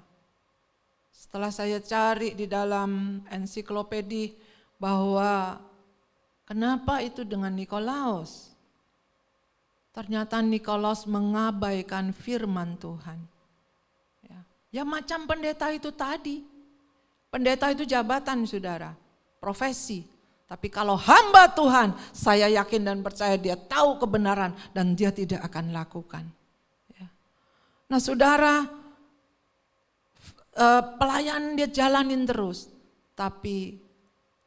setelah saya cari di dalam ensiklopedi bahwa kenapa itu dengan Nikolaus? Ternyata Nikolaus mengabaikan firman Tuhan. Ya macam pendeta itu tadi. Pendeta itu jabatan saudara, profesi. Tapi kalau hamba Tuhan, saya yakin dan percaya dia tahu kebenaran dan dia tidak akan lakukan. Nah saudara, pelayanan dia jalanin terus, tapi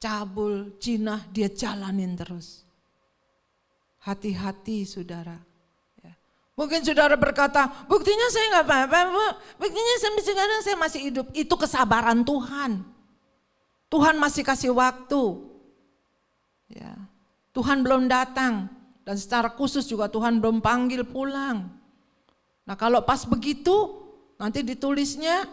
cabul, jinah dia jalanin terus. Hati-hati saudara. Ya. Mungkin saudara berkata, buktinya saya nggak apa-apa, buktinya saya masih hidup. Itu kesabaran Tuhan. Tuhan masih kasih waktu. Ya. Tuhan belum datang dan secara khusus juga Tuhan belum panggil pulang. Nah kalau pas begitu, nanti ditulisnya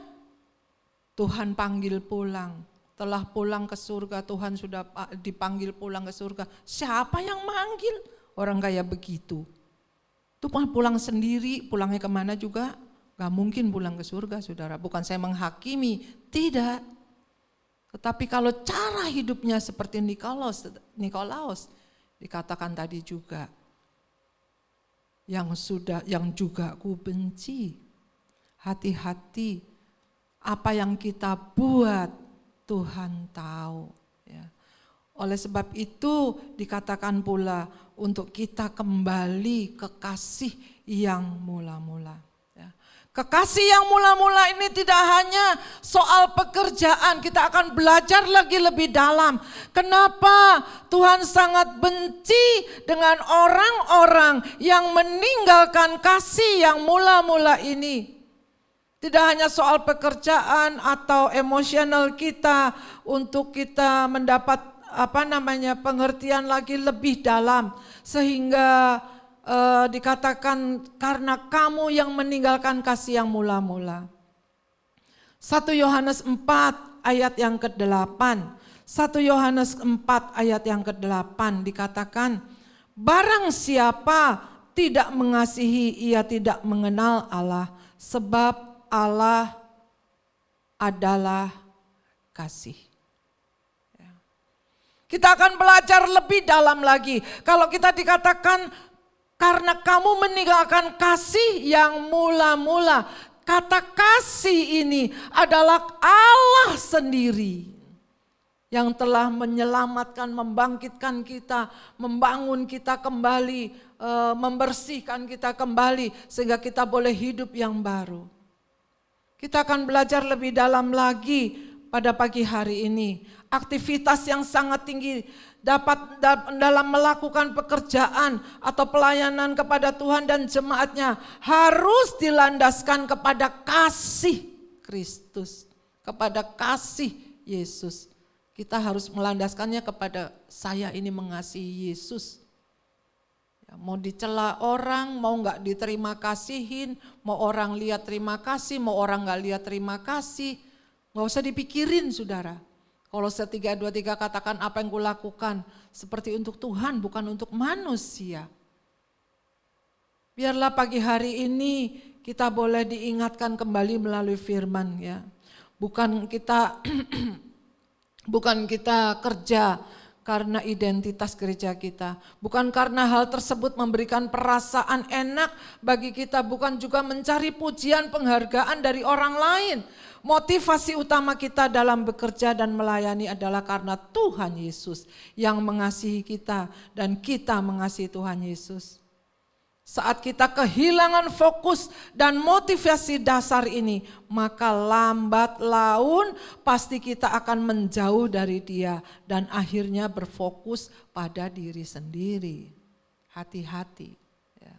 Tuhan panggil pulang. Telah pulang ke surga, Tuhan sudah dipanggil pulang ke surga. Siapa yang manggil? Orang kayak begitu. Itu pulang sendiri, pulangnya kemana juga gak mungkin pulang ke surga saudara. Bukan saya menghakimi, tidak. Tetapi kalau cara hidupnya seperti Nikolaus dikatakan tadi juga. Yang juga ku benci. Hati-hati. Apa yang kita buat Tuhan tahu. Ya. Oleh sebab itu dikatakan pula untuk kita kembali ke kasih yang mula-mula. Ya. Kekasih yang mula-mula ini tidak hanya soal pekerjaan, kita akan belajar lagi lebih dalam. Kenapa Tuhan sangat benci dengan orang-orang yang meninggalkan kasih yang mula-mula ini. Tidak hanya soal pekerjaan atau emosional kita untuk kita mendapat pengertian lagi lebih dalam. Sehingga dikatakan karena kamu yang meninggalkan kasih yang mula-mula. 1 Yohanes 4 ayat yang ke-8. 1 Yohanes 4 ayat yang ke-8 dikatakan, barang siapa tidak mengasihi ia tidak mengenal Allah, sebab Allah adalah kasih. Kita akan belajar lebih dalam lagi. Kalau kita dikatakan karena kamu meninggalkan kasih yang mula-mula. Kata kasih ini adalah Allah sendiri yang telah menyelamatkan, membangkitkan kita, membangun kita kembali membersihkan kita kembali sehingga kita boleh hidup yang baru. Kita akan belajar lebih dalam lagi pada pagi hari ini. Aktivitas yang sangat tinggi dapat dalam melakukan pekerjaan atau pelayanan kepada Tuhan dan jemaatnya harus dilandaskan kepada kasih Kristus, kepada kasih Yesus. Kita harus melandaskannya kepada saya ini mengasihi Yesus. Mau dicela orang, mau nggak diterima kasihin, mau orang lihat terima kasih, mau orang nggak lihat terima kasih, nggak usah dipikirin saudara. Kolose 3:23 katakan apa yang kulakukan seperti untuk Tuhan bukan untuk manusia. Biarlah pagi hari ini kita boleh diingatkan kembali melalui firman ya. Bukan kita bukan kita kerja karena identitas gereja kita. Bukan karena hal tersebut memberikan perasaan enak bagi kita. Bukan juga mencari pujian penghargaan dari orang lain. Motivasi utama kita dalam bekerja dan melayani adalah karena Tuhan Yesus yang mengasihi kita dan kita mengasihi Tuhan Yesus. Saat kita kehilangan fokus dan motivasi dasar ini, maka lambat laun pasti kita akan menjauh dari Dia dan akhirnya berfokus pada diri sendiri. Hati-hati. Ya.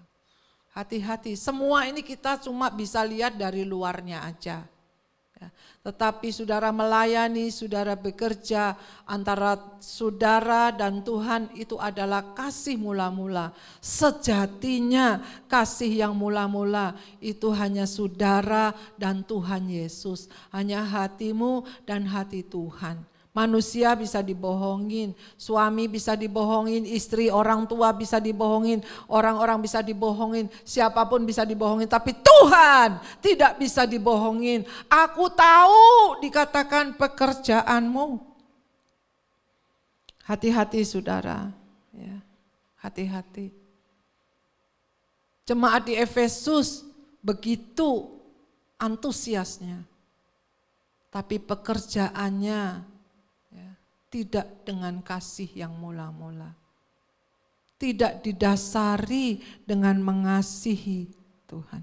Hati-hati, semua ini kita cuma bisa lihat dari luarnya aja. Ya. Tetapi saudara melayani, saudara bekerja, antara saudara dan Tuhan itu adalah kasih mula-mula. Sejatinya kasih yang mula-mula itu hanya saudara dan Tuhan Yesus. Hanya hatimu dan hati Tuhan. Manusia bisa dibohongin, suami bisa dibohongin, istri, orang tua bisa dibohongin, orang-orang bisa dibohongin, siapapun bisa dibohongin, tapi Tuhan tidak bisa dibohongin. Aku tahu dikatakan pekerjaanmu. Hati-hati saudara, ya, hati-hati. Jemaat di Efesus begitu antusiasnya, tapi pekerjaannya tidak dengan kasih yang mula-mula. Tidak didasari dengan mengasihi Tuhan.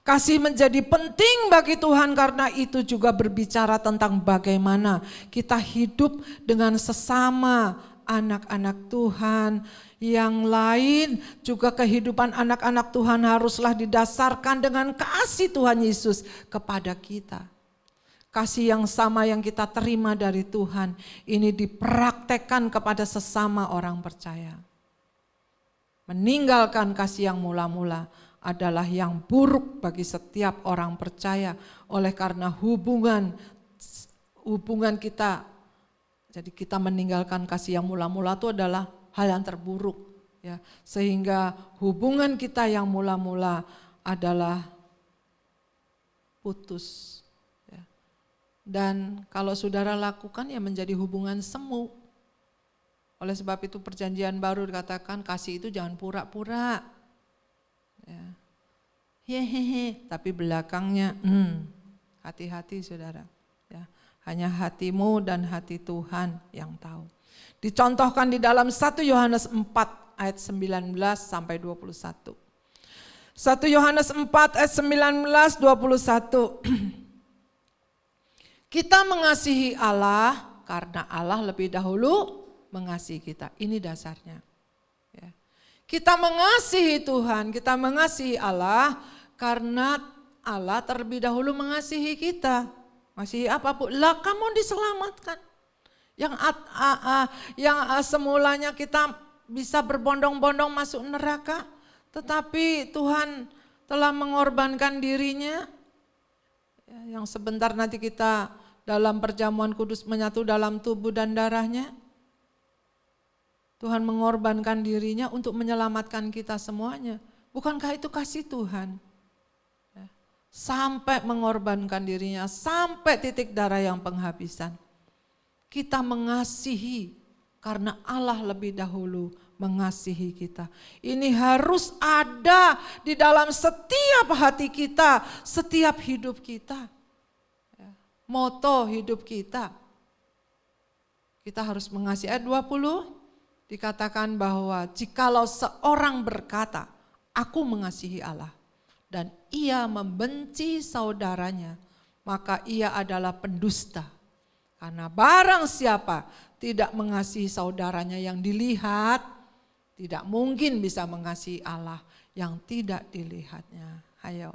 Kasih menjadi penting bagi Tuhan karena itu juga berbicara tentang bagaimana kita hidup dengan sesama anak-anak Tuhan. Yang lain juga kehidupan anak-anak Tuhan haruslah didasarkan dengan kasih Tuhan Yesus kepada kita. Kasih yang sama yang kita terima dari Tuhan ini dipraktekkan kepada sesama orang percaya. Meninggalkan kasih yang mula-mula adalah yang buruk bagi setiap orang percaya oleh karena hubungan kita. Jadi kita meninggalkan kasih yang mula-mula itu adalah hal yang terburuk ya. Sehingga hubungan kita yang mula-mula adalah putus. Dan kalau saudara lakukan ya menjadi hubungan semu. Oleh sebab itu perjanjian baru dikatakan kasih itu jangan pura-pura. Ya. Hehehe, tapi belakangnya hati-hati saudara. Ya. Hanya hatimu dan hati Tuhan yang tahu. Dicontohkan di dalam 1 Yohanes 4 ayat 19 sampai 21. 1 Yohanes 4 ayat 19 21. Kita mengasihi Allah karena Allah lebih dahulu mengasihi kita. Ini dasarnya. Ya. Kita mengasihi Tuhan, kita mengasihi Allah karena Allah terlebih dahulu mengasihi kita. Mengasihi apapun, lah kamu diselamatkan. Yang semulanya kita bisa berbondong-bondong masuk neraka, tetapi Tuhan telah mengorbankan dirinya. Ya, yang sebentar nanti kita dalam perjamuan kudus menyatu dalam tubuh dan darahnya. Tuhan mengorbankan dirinya untuk menyelamatkan kita semuanya. Bukankah itu kasih Tuhan? Ya. Sampai mengorbankan dirinya, sampai titik darah yang penghabisan. Kita mengasihi karena Allah lebih dahulu mengasihi kita. Ini harus ada di dalam setiap hati kita, setiap hidup kita. Moto hidup kita. Kita harus mengasihi. Ayat 20, dikatakan bahwa jikalau seorang berkata, aku mengasihi Allah, dan ia membenci saudaranya, maka ia adalah pendusta. Karena barang siapa tidak mengasihi saudaranya yang dilihat, tidak mungkin bisa mengasihi Allah yang tidak dilihatnya. Ayo,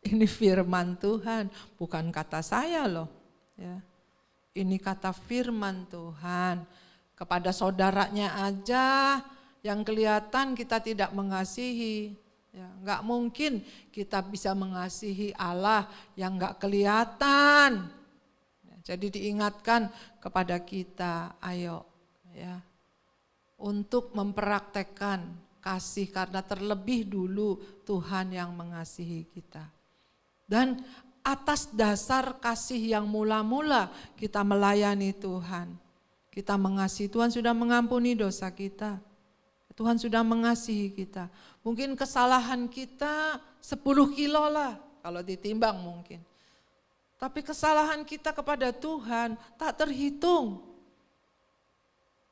ini firman Tuhan, bukan kata saya loh. Ya. Ini kata firman Tuhan. Kepada saudaranya aja yang kelihatan kita tidak mengasihi. Ya, gak mungkin kita bisa mengasihi Allah yang gak kelihatan. Ya, jadi diingatkan kepada kita, ayo ya, untuk mempraktekkan kasih karena terlebih dulu Tuhan yang mengasihi kita. Dan atas dasar kasih yang mula-mula kita melayani Tuhan. Kita mengasihi, Tuhan sudah mengampuni dosa kita. Tuhan sudah mengasihi kita. Mungkin kesalahan kita 10 kilo lah kalau ditimbang mungkin. Tapi kesalahan kita kepada Tuhan tak terhitung.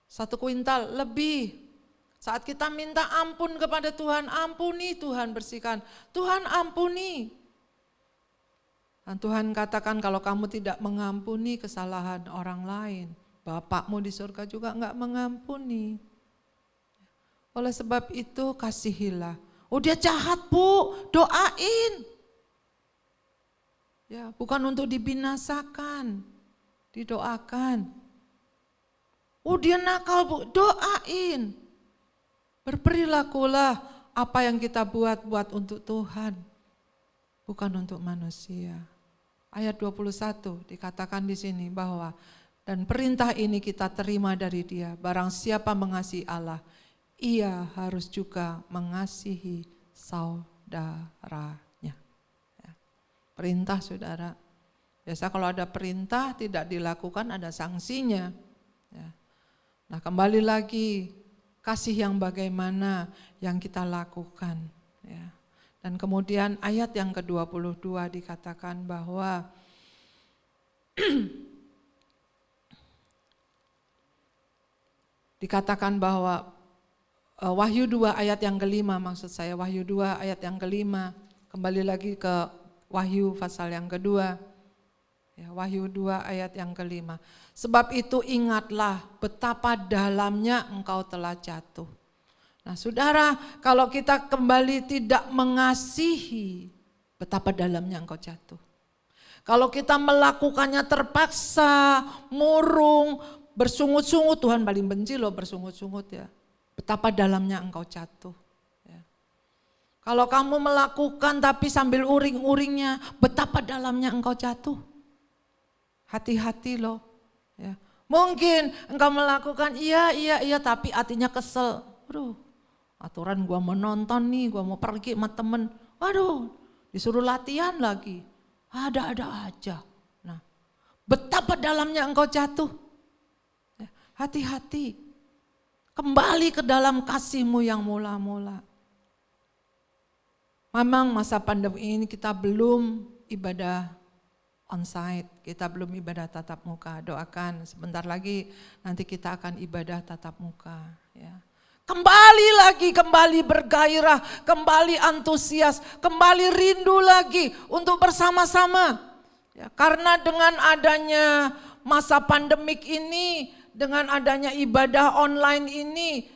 1 kuintal lebih. Saat kita minta ampun kepada Tuhan, ampuni Tuhan, bersihkan. Tuhan ampuni. Dan Tuhan katakan kalau kamu tidak mengampuni kesalahan orang lain, Bapakmu di surga juga enggak mengampuni. Oleh sebab itu kasihilah. Oh dia jahat Bu, doain. Ya, bukan untuk dibinasakan, didoakan. Oh dia nakal Bu, doain. Berperilakulah apa yang kita buat untuk Tuhan, bukan untuk manusia. Ayat 21 dikatakan di sini bahwa dan perintah ini kita terima dari Dia, barang siapa mengasihi Allah, ia harus juga mengasihi saudaranya. Ya. Perintah saudara, biasa kalau ada perintah tidak dilakukan ada sanksinya. Ya. Nah kembali lagi, kasih yang bagaimana yang kita lakukan. Ya. Dan kemudian ayat yang ke-22 dikatakan bahwa dikatakan bahwa Wahyu 2 ayat yang ke-5, maksud saya Wahyu 2 ayat yang ke-5, kembali lagi ke Wahyu pasal yang kedua, ya, Wahyu 2 ayat yang ke-5. Sebab itu ingatlah betapa dalamnya engkau telah jatuh. Nah saudara, kalau kita kembali tidak mengasihi, betapa dalamnya engkau jatuh. Kalau kita melakukannya terpaksa, murung, bersungut-sungut, Tuhan paling benci loh bersungut-sungut ya. Betapa dalamnya engkau jatuh. Ya. Kalau kamu melakukan tapi sambil uring-uringnya, betapa dalamnya engkau jatuh. Hati-hati loh. Ya. Mungkin engkau melakukan iya tapi hatinya kesel. Aduh, aturan gua mau nonton nih, gua mau pergi sama temen. Waduh, disuruh latihan lagi. Ada-ada aja. Nah, betapa dalamnya engkau jatuh. Hati-hati, kembali ke dalam kasih-Mu yang mula-mula. Memang masa pandemi ini kita belum ibadah onsite, kita belum ibadah tatap muka. Doakan sebentar lagi nanti kita akan ibadah tatap muka. Ya. Kembali lagi, kembali bergairah, kembali antusias, kembali rindu lagi untuk bersama-sama. Ya, karena dengan adanya masa pandemik ini, dengan adanya ibadah online ini,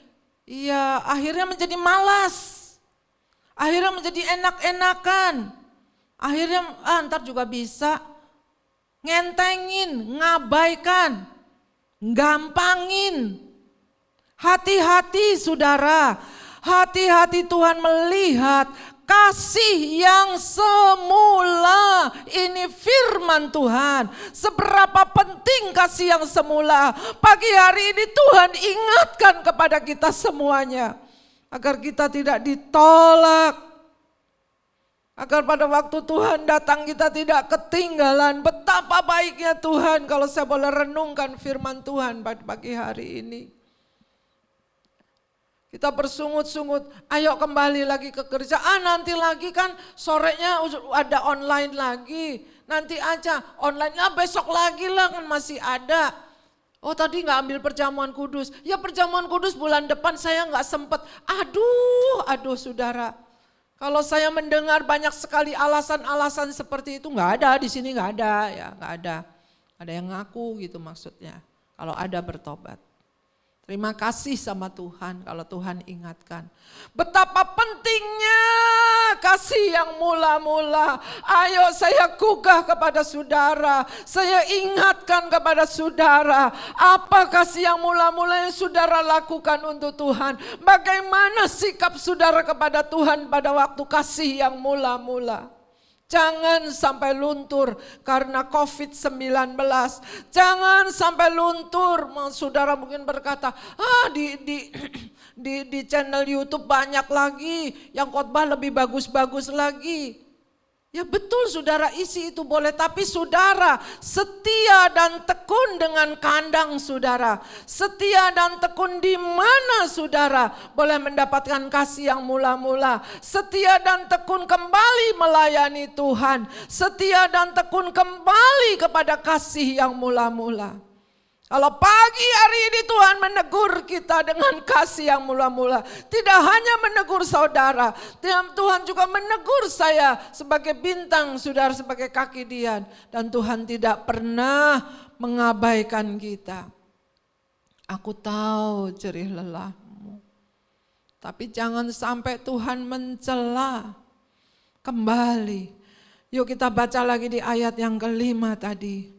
ya akhirnya menjadi malas. Akhirnya menjadi enak-enakan. Akhirnya ntar juga bisa ngentengin, ngabaikan, gampangin. Hati-hati saudara, hati-hati Tuhan melihat kasih yang semula, ini firman Tuhan. Seberapa penting kasih yang semula. Pagi hari ini Tuhan ingatkan kepada kita semuanya. Agar kita tidak ditolak. Agar pada waktu Tuhan datang kita tidak ketinggalan. Betapa baiknya Tuhan kalau saya boleh renungkan firman Tuhan pada pagi hari ini. Kita bersungut-sungut, ayo kembali lagi ke kerjaan, nanti lagi kan sorenya ada online lagi. Nanti aja, online besok lagi lah kan masih ada. Oh tadi nggak ambil perjamuan kudus. Ya perjamuan kudus bulan depan saya nggak sempet. Aduh saudara. Kalau saya mendengar banyak sekali alasan-alasan seperti itu, nggak ada di sini, nggak ada ya, nggak ada. Ada yang ngaku gitu maksudnya. Kalau ada bertobat. Terima kasih sama Tuhan kalau Tuhan ingatkan. Betapa pentingnya kasih yang mula-mula. Ayo saya gugah kepada saudara. Saya ingatkan kepada saudara. Apa kasih yang mula-mula yang saudara lakukan untuk Tuhan. Bagaimana sikap saudara kepada Tuhan pada waktu kasih yang mula-mula. Jangan sampai luntur karena COVID-19. Jangan sampai luntur. Saudara mungkin berkata, di channel YouTube banyak lagi yang khotbah lebih bagus-bagus lagi. Ya betul saudara, isi itu boleh, tapi saudara setia dan tekun dengan kandang saudara. Setia dan tekun di mana saudara boleh mendapatkan kasih yang mula-mula. Setia dan tekun kembali melayani Tuhan. Setia dan tekun kembali kepada kasih yang mula-mula. Kalau pagi hari ini Tuhan menegur kita dengan kasih yang mula-mula. Tidak hanya menegur saudara. Tuhan juga menegur saya sebagai bintang, saudara sebagai kaki Dian. Dan Tuhan tidak pernah mengabaikan kita. Aku tahu jerih lelahmu. Tapi jangan sampai Tuhan mencela. Kembali. Yuk kita baca lagi di ayat yang kelima tadi.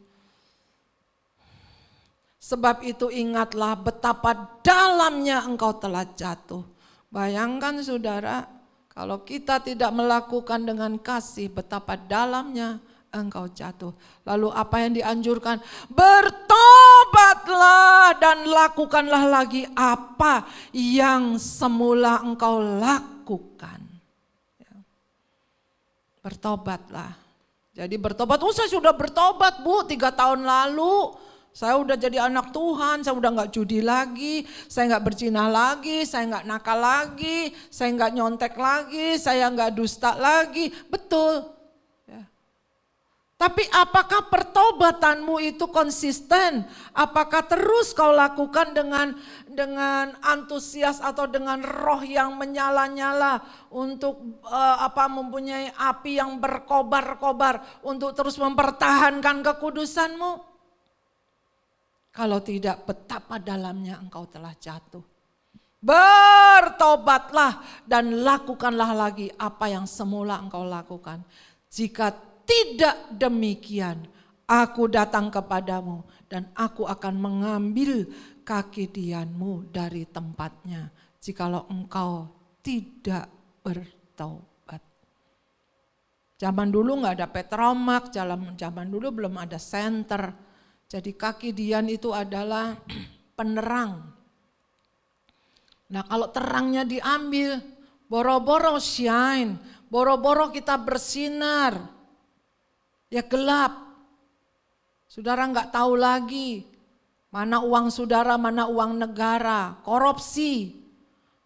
Sebab itu ingatlah betapa dalamnya engkau telah jatuh. Bayangkan saudara, kalau kita tidak melakukan dengan kasih, betapa dalamnya engkau jatuh. Lalu apa yang dianjurkan? Bertobatlah dan lakukanlah lagi apa yang semula engkau lakukan. Bertobatlah. Jadi bertobat, saya sudah bertobat Bu 3 tahun lalu. Saya udah jadi anak Tuhan, saya udah gak judi lagi, saya gak berzina lagi, saya gak nakal lagi, saya gak nyontek lagi, saya gak dusta lagi. Betul. Ya. Tapi apakah pertobatanmu itu konsisten? Apakah terus kau lakukan dengan antusias atau dengan roh yang menyala-nyala untuk mempunyai api yang berkobar-kobar untuk terus mempertahankan kekudusanmu? Kalau tidak, betapa dalamnya engkau telah jatuh. Bertobatlah dan lakukanlah lagi apa yang semula engkau lakukan. Jika tidak demikian, aku datang kepadamu dan aku akan mengambil kaki Dianmu dari tempatnya. Jikalau engkau tidak bertobat. Zaman dulu gak ada Petromak, zaman dulu belum ada senter. Jadi kaki Dian itu adalah penerang. Nah kalau terangnya diambil, boro-boro shine, boro-boro kita bersinar, ya gelap. Saudara nggak tahu lagi mana uang saudara, mana uang negara, korupsi.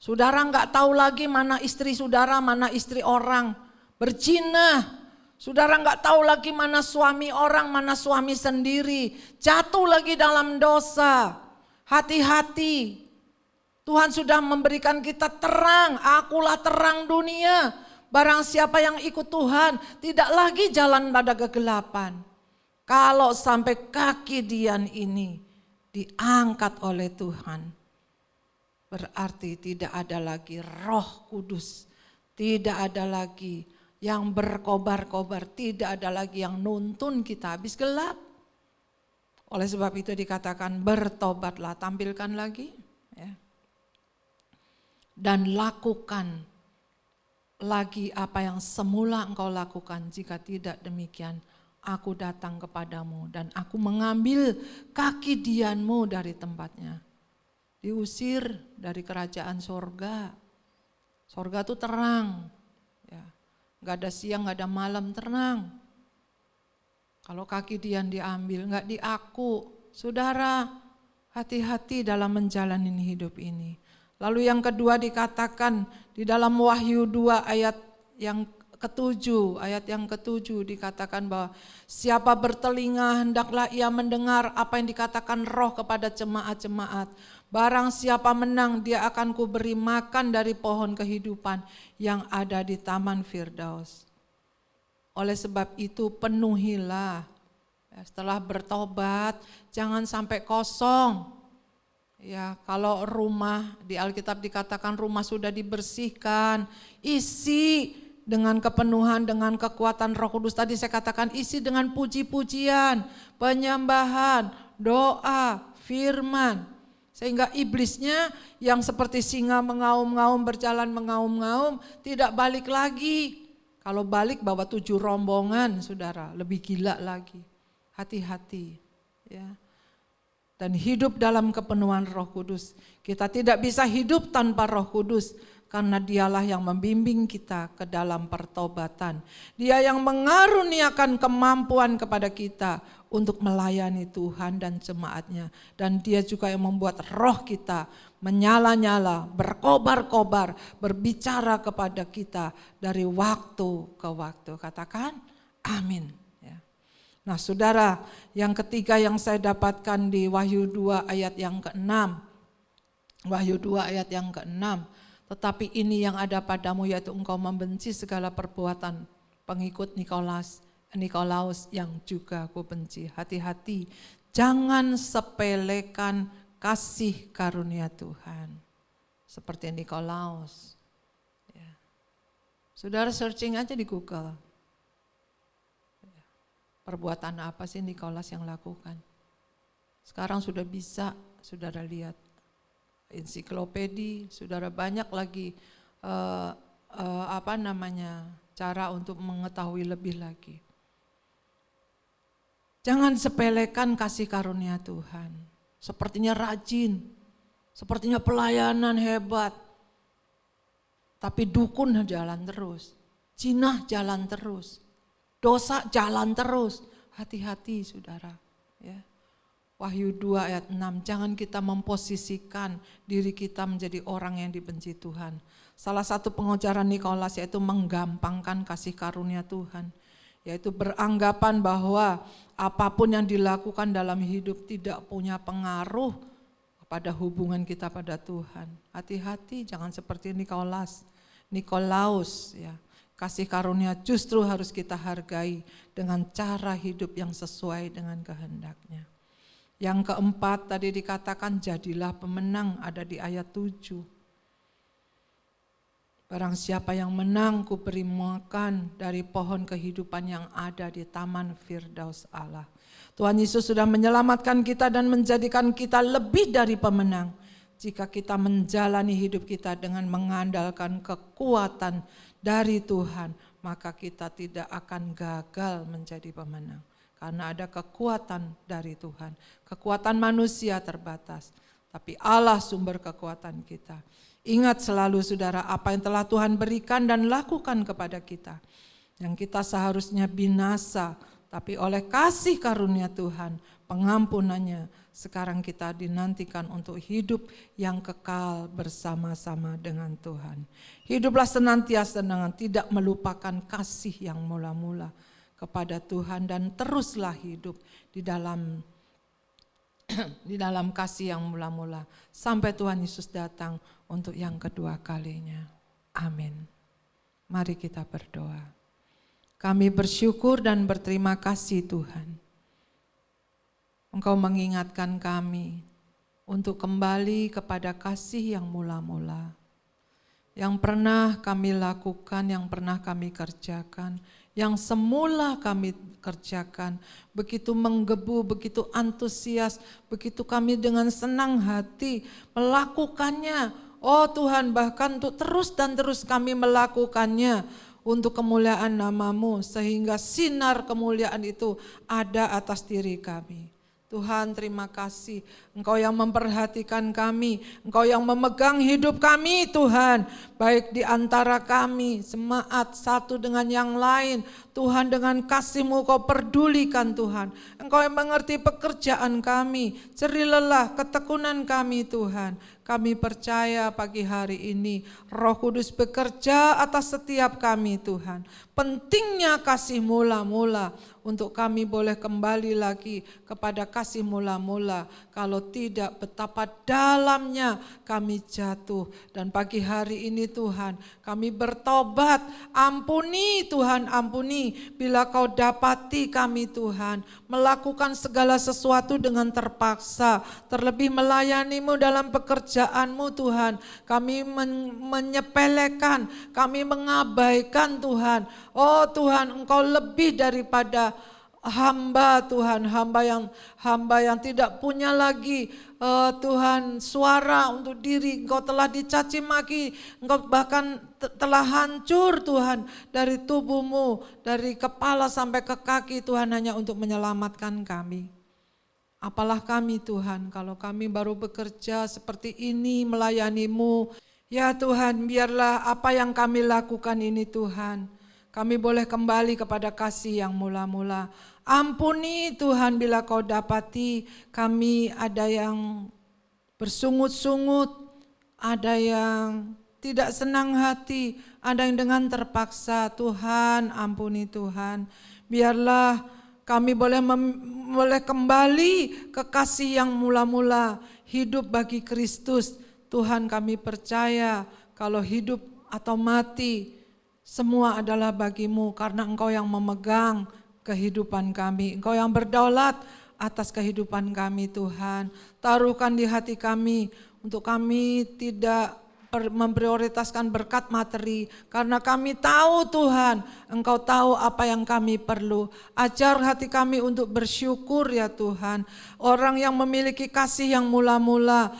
Saudara nggak tahu lagi mana istri saudara, mana istri orang, berzina. Saudara nggak tahu lagi mana suami orang, mana suami sendiri. Jatuh lagi dalam dosa. Hati-hati. Tuhan sudah memberikan kita terang. Akulah terang dunia. Barang siapa yang ikut Tuhan tidak lagi jalan pada kegelapan. Kalau sampai kaki Dian ini diangkat oleh Tuhan, berarti tidak ada lagi Roh Kudus. Tidak ada lagi yang berkobar-kobar, tidak ada lagi yang nuntun kita habis gelap. Oleh sebab itu dikatakan bertobatlah, tampilkan lagi. Ya. Dan lakukan lagi apa yang semula engkau lakukan. Jika tidak demikian, aku datang kepadamu dan aku mengambil kaki Dianmu dari tempatnya. Diusir dari kerajaan sorga. Sorga itu terang. Gak ada siang, gak ada malam, tenang. Kalau kaki Dian diambil, gak diaku. Saudara, hati-hati dalam menjalani hidup ini. Lalu yang kedua dikatakan di dalam Wahyu 2 ayat yang ke-7, ayat yang ke-7 dikatakan bahwa siapa bertelinga hendaklah ia mendengar apa yang dikatakan Roh kepada jemaat-jemaat. Barang siapa menang dia akan kuberi makan dari pohon kehidupan yang ada di Taman Firdaus. Oleh sebab itu penuhilah. Setelah bertobat jangan sampai kosong. Ya, kalau rumah di Alkitab dikatakan rumah sudah dibersihkan, isi dengan kepenuhan, dengan kekuatan Roh Kudus. Tadi saya katakan isi dengan puji-pujian, penyembahan, doa, firman. Sehingga iblisnya yang seperti singa mengaum-ngaum, berjalan mengaum-ngaum, tidak balik lagi. Kalau balik bawa 7 rombongan, saudara, lebih gila lagi. Hati-hati, ya. Dan hidup dalam kepenuhan Roh Kudus. Kita tidak bisa hidup tanpa Roh Kudus karena dialah yang membimbing kita ke dalam pertobatan. Dia yang mengaruniakan kemampuan kepada kita untuk melayani Tuhan dan jemaatnya. Dan dia juga yang membuat roh kita menyala-nyala, berkobar-kobar, berbicara kepada kita dari waktu ke waktu. Katakan amin. Nah saudara, yang ketiga yang saya dapatkan di Wahyu 2 ayat yang ke-6. Wahyu 2 ayat yang ke-6. Tetapi ini yang ada padamu yaitu engkau membenci segala perbuatan pengikut Nikolaus yang juga aku benci. Hati-hati, jangan sepelekan kasih karunia Tuhan. Seperti Nikolaus. Ya. Saudara searching aja di Google. Perbuatan apa sih Nikolaus yang lakukan? Sekarang sudah bisa, saudara lihat. Ensiklopedi, saudara banyak lagi cara untuk mengetahui lebih lagi. Jangan sepelekan kasih karunia Tuhan. Sepertinya rajin, sepertinya pelayanan hebat. Tapi dukun jalan terus, jinah jalan terus. Dosa jalan terus, hati-hati saudara. Ya. Wahyu 2 ayat 6, jangan kita memposisikan diri kita menjadi orang yang dibenci Tuhan. Salah satu pengajaran Nikolaus yaitu menggampangkan kasih karunia Tuhan. Yaitu beranggapan bahwa apapun yang dilakukan dalam hidup tidak punya pengaruh pada hubungan kita pada Tuhan. Hati-hati jangan seperti Nikolaus ya. Kasih karunia justru harus kita hargai dengan cara hidup yang sesuai dengan kehendaknya. Yang keempat tadi dikatakan jadilah pemenang, ada di ayat 7. Barang siapa yang menang ku beri makan dari pohon kehidupan yang ada di Taman Firdaus Allah. Tuhan Yesus sudah menyelamatkan kita dan menjadikan kita lebih dari pemenang. Jika kita menjalani hidup kita dengan mengandalkan kekuatan dari Tuhan, maka kita tidak akan gagal menjadi pemenang. Karena ada kekuatan dari Tuhan. Kekuatan manusia terbatas, tapi Allah sumber kekuatan kita. Ingat selalu saudara apa yang telah Tuhan berikan dan lakukan kepada kita. Yang kita seharusnya binasa, tapi oleh kasih karunia Tuhan, pengampunannya, sekarang kita dinantikan untuk hidup yang kekal bersama-sama dengan Tuhan. Hiduplah senantiasa dengan tidak melupakan kasih yang mula-mula kepada Tuhan dan teruslah hidup di dalam kasih yang mula-mula sampai Tuhan Yesus datang untuk yang kedua kalinya. Amin. Mari kita berdoa. Kami bersyukur dan berterima kasih Tuhan. Engkau mengingatkan kami untuk kembali kepada kasih yang mula-mula. Yang pernah kami lakukan, yang pernah kami kerjakan, yang semula kami kerjakan, begitu menggebu, begitu antusias, begitu kami dengan senang hati melakukannya. Oh Tuhan, bahkan untuk terus dan terus kami melakukannya untuk kemuliaan nama-Mu, sehingga sinar kemuliaan itu ada atas diri kami. Tuhan, terima kasih. Engkau yang memperhatikan kami, Engkau yang memegang hidup kami Tuhan. Baik di antara kami, semaat satu dengan yang lain. Tuhan, dengan kasih-Mu Kau pedulikan Tuhan. Engkau yang mengerti pekerjaan kami, jerih lelah, ketekunan kami Tuhan. Kami percaya pagi hari ini Roh Kudus bekerja atas setiap kami Tuhan. Pentingnya kasih mula-mula untuk kami boleh kembali lagi kepada kasih mula-mula. Kalau tidak, betapa dalamnya kami jatuh. Dan pagi hari ini Tuhan, kami bertobat. Ampuni Tuhan, ampuni bila Kau dapati kami Tuhan melakukan segala sesuatu dengan terpaksa, terlebih melayani-Mu dalam pekerjaan-Mu Tuhan. Kami menyepelekan, kami mengabaikan Tuhan. Oh Tuhan, Engkau lebih daripada hamba Tuhan, hamba yang tidak punya lagi Tuhan suara untuk diri. Engkau telah dicaci maki, Engkau bahkan telah hancur Tuhan dari tubuh-Mu, dari kepala sampai ke kaki Tuhan, hanya untuk menyelamatkan kami. Apalah kami Tuhan kalau kami baru bekerja seperti ini melayani-Mu. Ya Tuhan, biarlah apa yang kami lakukan ini Tuhan, kami boleh kembali kepada kasih yang mula-mula. Ampuni Tuhan bila Kau dapati kami ada yang bersungut-sungut, ada yang tidak senang hati, ada yang dengan terpaksa. Tuhan, ampuni Tuhan. Biarlah kami boleh kembali ke kasih yang mula-mula, hidup bagi Kristus. Tuhan, kami percaya kalau hidup atau mati, semua adalah bagi-Mu karena Engkau yang memegang kehidupan kami. Engkau yang berdaulat atas kehidupan kami Tuhan. Taruhkan di hati kami untuk kami tidak memprioritaskan berkat materi. Karena kami tahu Tuhan, Engkau tahu apa yang kami perlu. Ajar hati kami untuk bersyukur ya Tuhan. Orang yang memiliki kasih yang mula-mula,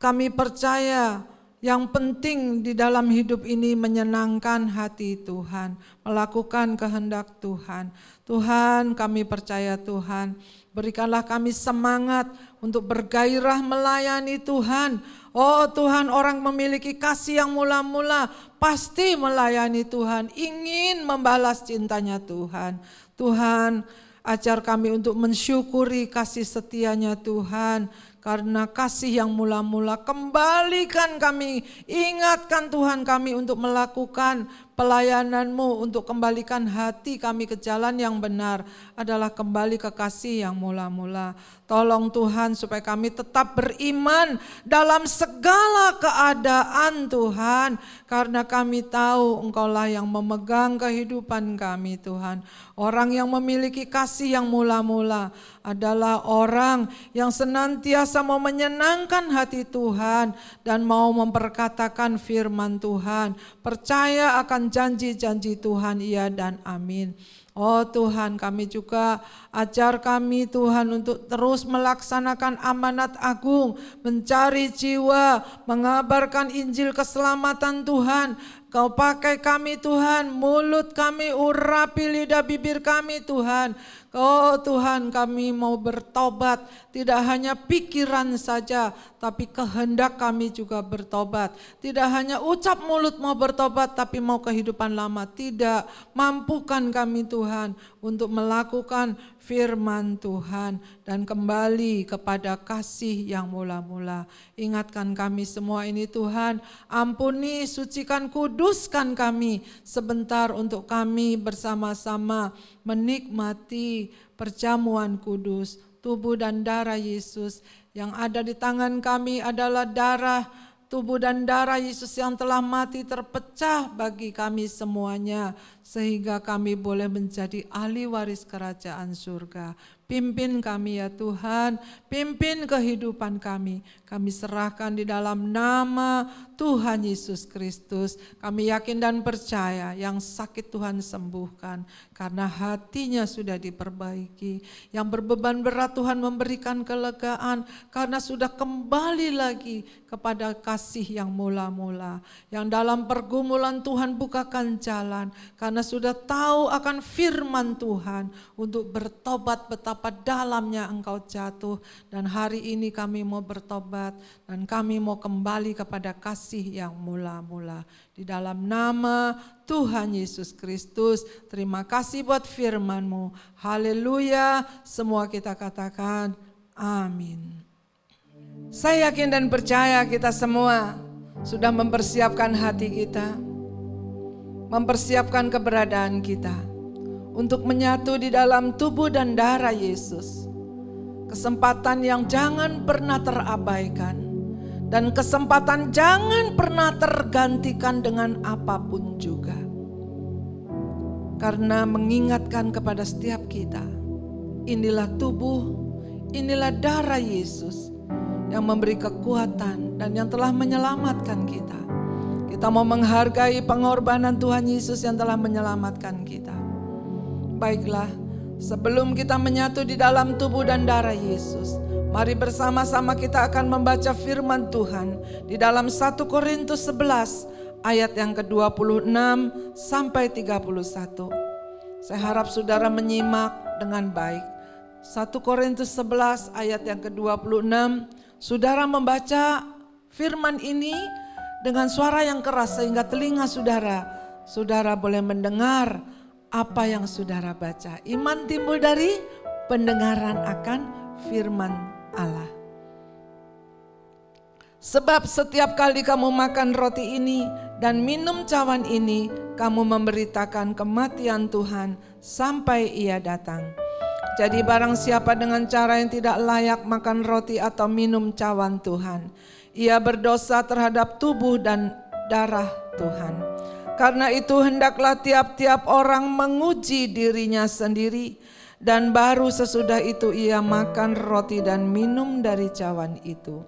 kami percaya yang penting di dalam hidup ini menyenangkan hati Tuhan, melakukan kehendak Tuhan. Tuhan, kami percaya Tuhan, berikanlah kami semangat untuk bergairah melayani Tuhan. Oh Tuhan, orang memiliki kasih yang mula-mula pasti melayani Tuhan, ingin membalas cintanya Tuhan. Tuhan, ajar kami untuk mensyukuri kasih setianya Tuhan. Karena kasih yang mula-mula, kembalikan kami, ingatkan Tuhan kami untuk melakukan pelayanan-Mu, untuk kembalikan hati kami ke jalan yang benar, adalah kembali ke kasih yang mula-mula. Tolong Tuhan supaya kami tetap beriman dalam segala keadaan Tuhan, karena kami tahu Engkaulah yang memegang kehidupan kami Tuhan. Orang yang memiliki kasih yang mula-mula adalah orang yang senantiasa mau menyenangkan hati Tuhan dan mau memperkatakan firman Tuhan, percaya akan janji-janji Tuhan, iya dan amin. Oh Tuhan, kami juga ajar kami Tuhan untuk terus melaksanakan amanat agung, mencari jiwa, mengabarkan Injil keselamatan Tuhan. Kau pakai kami Tuhan, mulut kami, urapi lidah bibir kami Tuhan. Oh Tuhan, kami mau bertobat, tidak hanya pikiran saja, tapi kehendak kami juga bertobat. Tidak hanya ucap mulut mau bertobat, tapi mau kehidupan lama. Tidak, mampukan kami Tuhan untuk melakukan firman Tuhan dan kembali kepada kasih yang mula-mula. Ingatkan kami semua ini Tuhan, ampuni, sucikan, kuduskan kami sebentar untuk kami bersama-sama menikmati perjamuan kudus, tubuh dan darah Yesus. Yang ada di tangan kami adalah darah, tubuh dan darah Yesus yang telah mati terpecah bagi kami semuanya, sehingga kami boleh menjadi ahli waris kerajaan surga. Pimpin kami ya Tuhan, pimpin kehidupan kami. Kami serahkan di dalam nama Tuhan Yesus Kristus. Kami yakin dan percaya yang sakit Tuhan sembuhkan karena hatinya sudah diperbaiki. Yang berbeban berat Tuhan memberikan kelegaan karena sudah kembali lagi kepada kasih yang mula-mula. Yang dalam pergumulan Tuhan bukakan jalan karena sudah tahu akan firman Tuhan untuk bertobat betapa betapa dalamnya Engkau jatuh. Dan hari ini kami mau bertobat dan kami mau kembali kepada kasih yang mula-mula. Di dalam nama Tuhan Yesus Kristus, terima kasih buat firman-Mu. Haleluya, semua kita katakan amin. Saya yakin dan percaya kita semua sudah mempersiapkan hati kita, mempersiapkan keberadaan kita untuk menyatu di dalam tubuh dan darah Yesus. Kesempatan yang jangan pernah terabaikan dan kesempatan jangan pernah tergantikan dengan apapun juga. Karena mengingatkan kepada setiap kita, inilah tubuh, inilah darah Yesus yang memberi kekuatan dan yang telah menyelamatkan kita. Kita mau menghargai pengorbanan Tuhan Yesus yang telah menyelamatkan kita. Baiklah, sebelum kita menyatu di dalam tubuh dan darah Yesus, mari bersama-sama kita akan membaca firman Tuhan di dalam 1 Korintus 11 ayat yang ke-26 sampai 31. Saya harap saudara menyimak dengan baik. 1 Korintus 11 ayat yang ke-26, saudara membaca firman ini dengan suara yang keras sehingga telinga saudara boleh mendengar apa yang saudara baca. Iman timbul dari pendengaran akan firman Allah. Sebab setiap kali kamu makan roti ini dan minum cawan ini, kamu memberitakan kematian Tuhan sampai Ia datang. Jadi barang siapa dengan cara yang tidak layak makan roti atau minum cawan Tuhan, ia berdosa terhadap tubuh dan darah Tuhan. Karena itu hendaklah tiap-tiap orang menguji dirinya sendiri, dan baru sesudah itu ia makan roti dan minum dari cawan itu.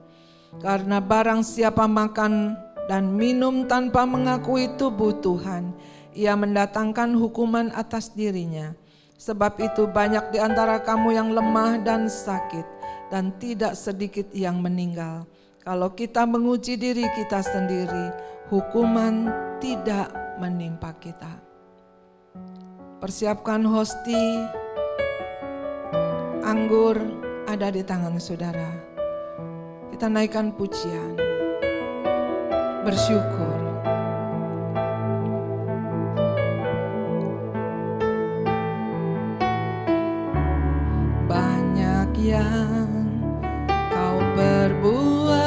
Karena barang siapa makan dan minum tanpa mengakui tubuh Tuhan, ia mendatangkan hukuman atas dirinya. Sebab itu banyak di antara kamu yang lemah dan sakit, dan tidak sedikit yang meninggal. Kalau kita menguji diri kita sendiri, hukuman tidak menimpa kita. Persiapkan hosti, anggur ada di tangan saudara. Kita naikkan pujian, bersyukur. Banyak yang kau perbuat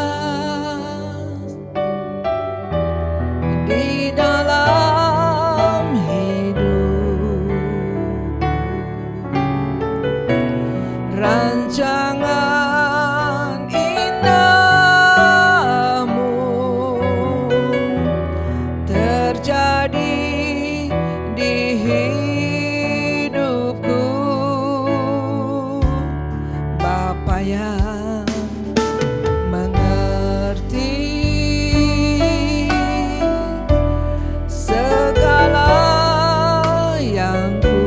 di dalam hidup, rancangan indahmu terjadi di hidupku. Bapa yang mengerti segala yang ku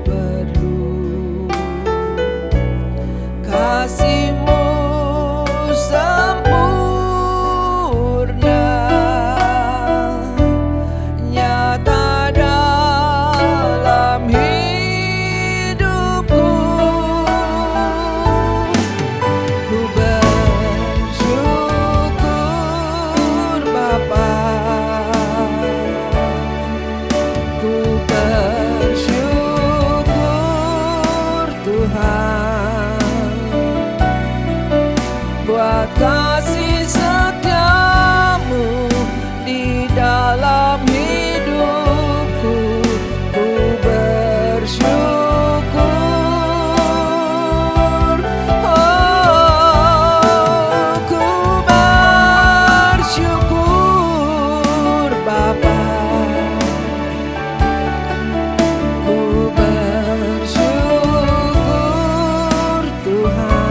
perlu, kasih-Mu sempurna nyata dalam hidupku. Ku bersyukur Bapa, ku bersyukur Tuhan, buat kasih setiamu di dalam hidupku. Ku bersyukur, oh, ku bersyukur Bapa, ku bersyukur Tuhan.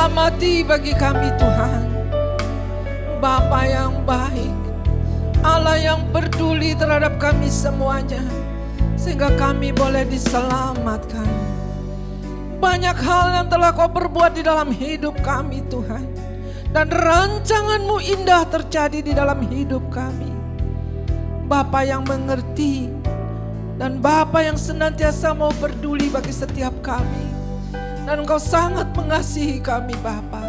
menyelamati bagi kami Tuhan. Bapa yang baik, Allah yang peduli terhadap kami semuanya, sehingga kami boleh diselamatkan. Banyak hal yang telah Kau perbuat di dalam hidup kami Tuhan, dan rancangan-Mu indah terjadi di dalam hidup kami. Bapa yang mengerti, dan Bapa yang senantiasa mau peduli bagi setiap kami, dan Kau sangat mengasihi kami Bapa.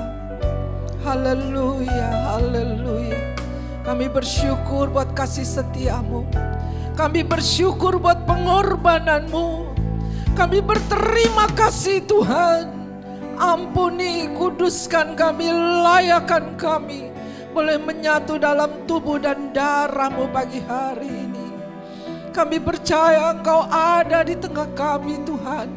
Haleluya, haleluya. Kami bersyukur buat kasih setia-Mu. Kami bersyukur buat pengorbanan-Mu. Kami berterima kasih Tuhan. Ampuni, kuduskan kami, layakkan kami boleh menyatu dalam tubuh dan darah-Mu pagi hari ini. Kami percaya Engkau ada di tengah kami Tuhan,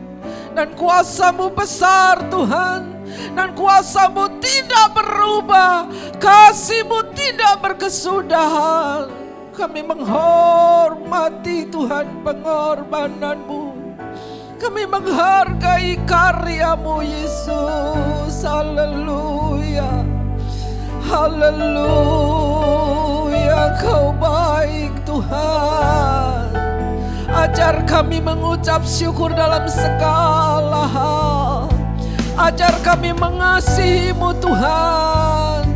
dan kuasa-Mu besar Tuhan, dan kuasa-Mu tidak berubah, kasih-Mu tidak berkesudahan. Kami menghormati Tuhan pengorbanan-Mu. Kami menghargai karya-Mu Yesus. Haleluya, haleluya. Kau baik Tuhan. Ajar kami mengucap syukur dalam segala hal. Ajar kami mengasihi-Mu Tuhan.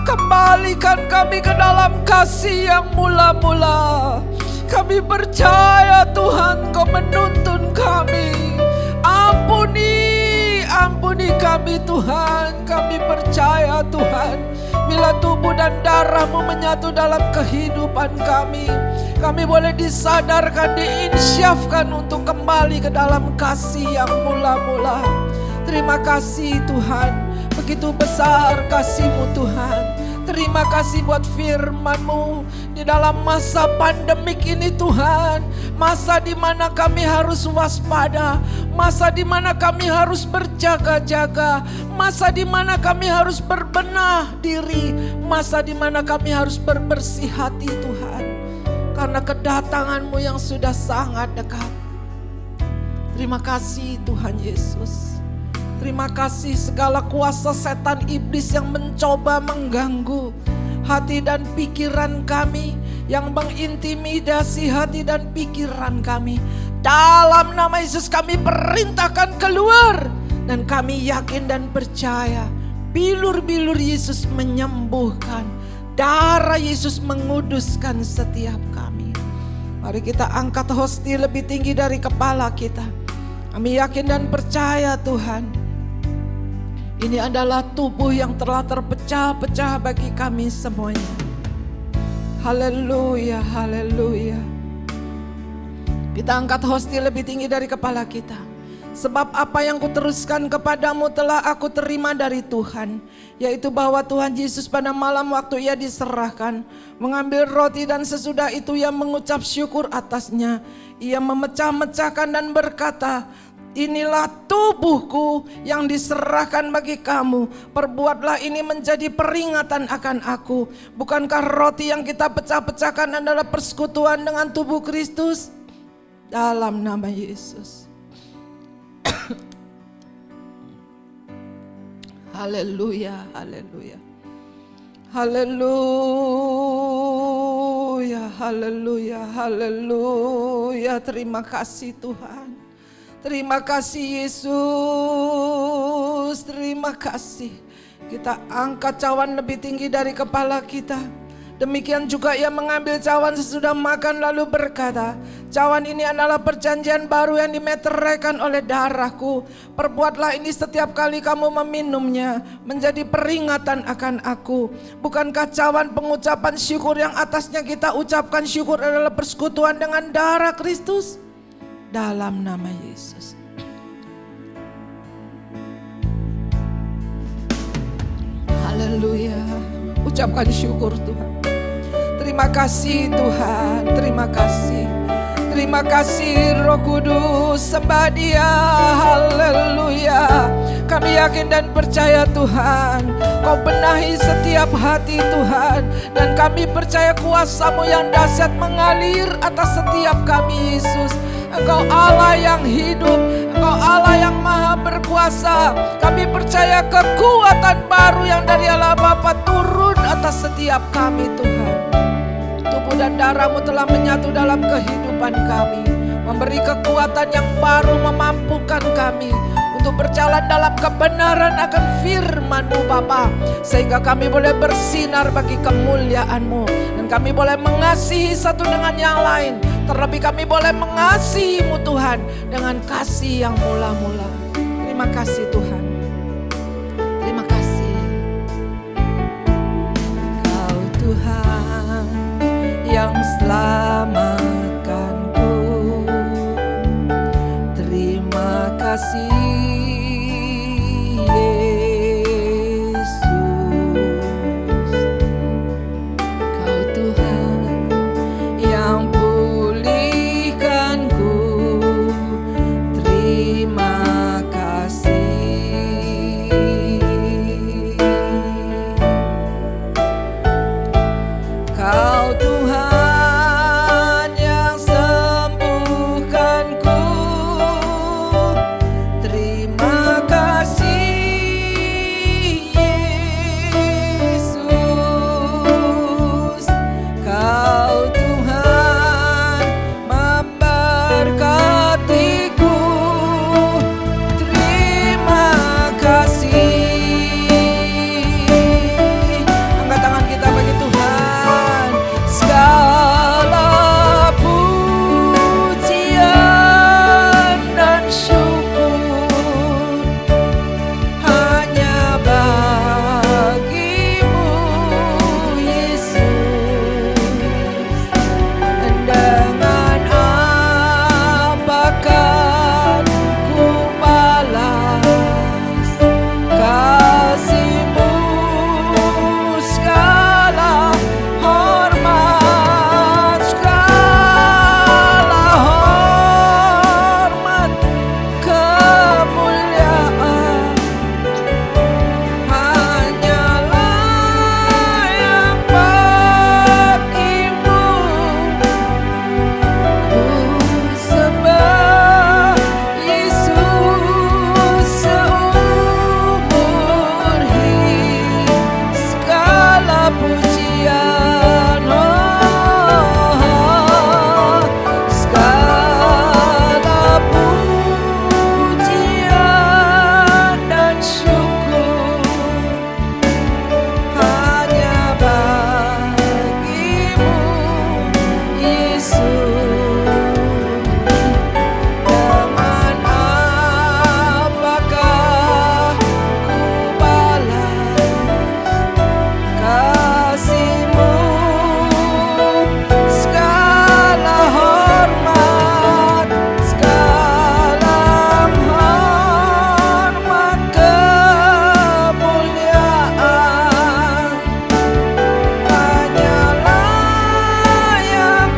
Kembalikan kami ke dalam kasih yang mula-mula. Kami percaya Tuhan Kau menuntun kami. Ampuni, ampuni kami Tuhan. Kami percaya Tuhan, bila tubuh dan darah-Mu menyatu dalam kehidupan kami, kami boleh disadarkan, diinsyafkan untuk kembali ke dalam kasih yang mula-mula. Terima kasih Tuhan, begitu besar kasih-Mu Tuhan. Terima kasih buat firman-Mu di dalam masa pandemik ini Tuhan. Masa di mana kami harus waspada, masa di mana kami harus berjaga-jaga, masa di mana kami harus berbenah diri, masa di mana kami harus berbersih hati Tuhan. Karena kedatangan-Mu yang sudah sangat dekat. Terima kasih Tuhan Yesus. Terima kasih segala kuasa setan iblis yang mencoba mengganggu hati dan pikiran kami, yang mengintimidasi hati dan pikiran kami. Dalam nama Yesus kami perintahkan keluar, dan kami yakin dan percaya bilur-bilur Yesus menyembuhkan, darah Yesus menguduskan setiap kami. Mari kita angkat hosti lebih tinggi dari kepala kita. Kami yakin dan percaya Tuhan, ini adalah tubuh yang telah terpecah-pecah bagi kami semuanya. Haleluya, haleluya. Kita angkat hosti lebih tinggi dari kepala kita. Sebab apa yang kuteruskan kepadamu telah aku terima dari Tuhan, yaitu bahwa Tuhan Yesus pada malam waktu Ia diserahkan, mengambil roti dan sesudah itu Ia mengucap syukur atasnya. Ia memecah-mecahkan dan berkata, inilah tubuhku yang diserahkan bagi kamu. Perbuatlah ini menjadi peringatan akan aku. Bukankah roti yang kita pecah-pecahkan adalah persekutuan dengan tubuh Kristus? Dalam nama Yesus. Haleluya, haleluya. Haleluya, haleluya, haleluya. Terima kasih Tuhan. Terima kasih Yesus, terima kasih. Kita angkat cawan lebih tinggi dari kepala kita. Demikian juga Ia mengambil cawan sesudah makan lalu berkata, cawan ini adalah perjanjian baru yang dimeteraikan oleh darahku. Perbuatlah ini setiap kali kamu meminumnya, menjadi peringatan akan aku. Bukankah cawan pengucapan syukur yang atasnya kita ucapkan syukur adalah persekutuan dengan darah Kristus? Dalam nama Yesus. Haleluya. Ucapkan syukur Tuhan. Terima kasih Tuhan. Terima kasih. Terima kasih Roh Kudus, sembah Dia. Haleluya. Kami yakin dan percaya Tuhan, Kau benahi setiap hati Tuhan. Dan kami percaya kuasa-Mu yang dahsyat mengalir atas setiap kami Yesus. Engkau Allah yang hidup, Engkau Allah yang maha berkuasa. Kami percaya kekuatan baru yang dari Allah Bapa turun atas setiap kami Tuhan. Tubuh dan darah-Mu telah menyatu dalam kehidupan kami, memberi kekuatan yang baru, memampukan kami untuk berjalan dalam kebenaran akan firman-Mu Bapa, sehingga kami boleh bersinar bagi kemuliaan-Mu, dan kami boleh mengasihi satu dengan yang lain. Terlebih kami boleh mengasihi-Mu Tuhan dengan kasih yang mula-mula. Terima kasih Tuhan. Terima kasih. Kau Tuhan yang selamatkanku. Terima kasih Yesus. Kau Tuhan yang pulihkanku. Terima kasih. Kau Tuhan yang sembuhkanku. Terima kasih Yesus. Kau Tuhan memberkatiku. Terima kasih. Angkat tangan kita bagi Tuhan. Segala pujian dan syukur hanya bagi-Mu Yesus. Dengan apakah ku balas kasih-Mu? Segala hormat, segala hormat, kemuliaan hanyalah yang bagi-Mu. Ku sembah Yesus seumur hidup. Segala pujian, segala pujian dan syukur hanya bagi-Mu Yesus. Dengan apakah ku balas kasih-Mu? Segala hormat, segala hormat, kemuliaan hanyalah yang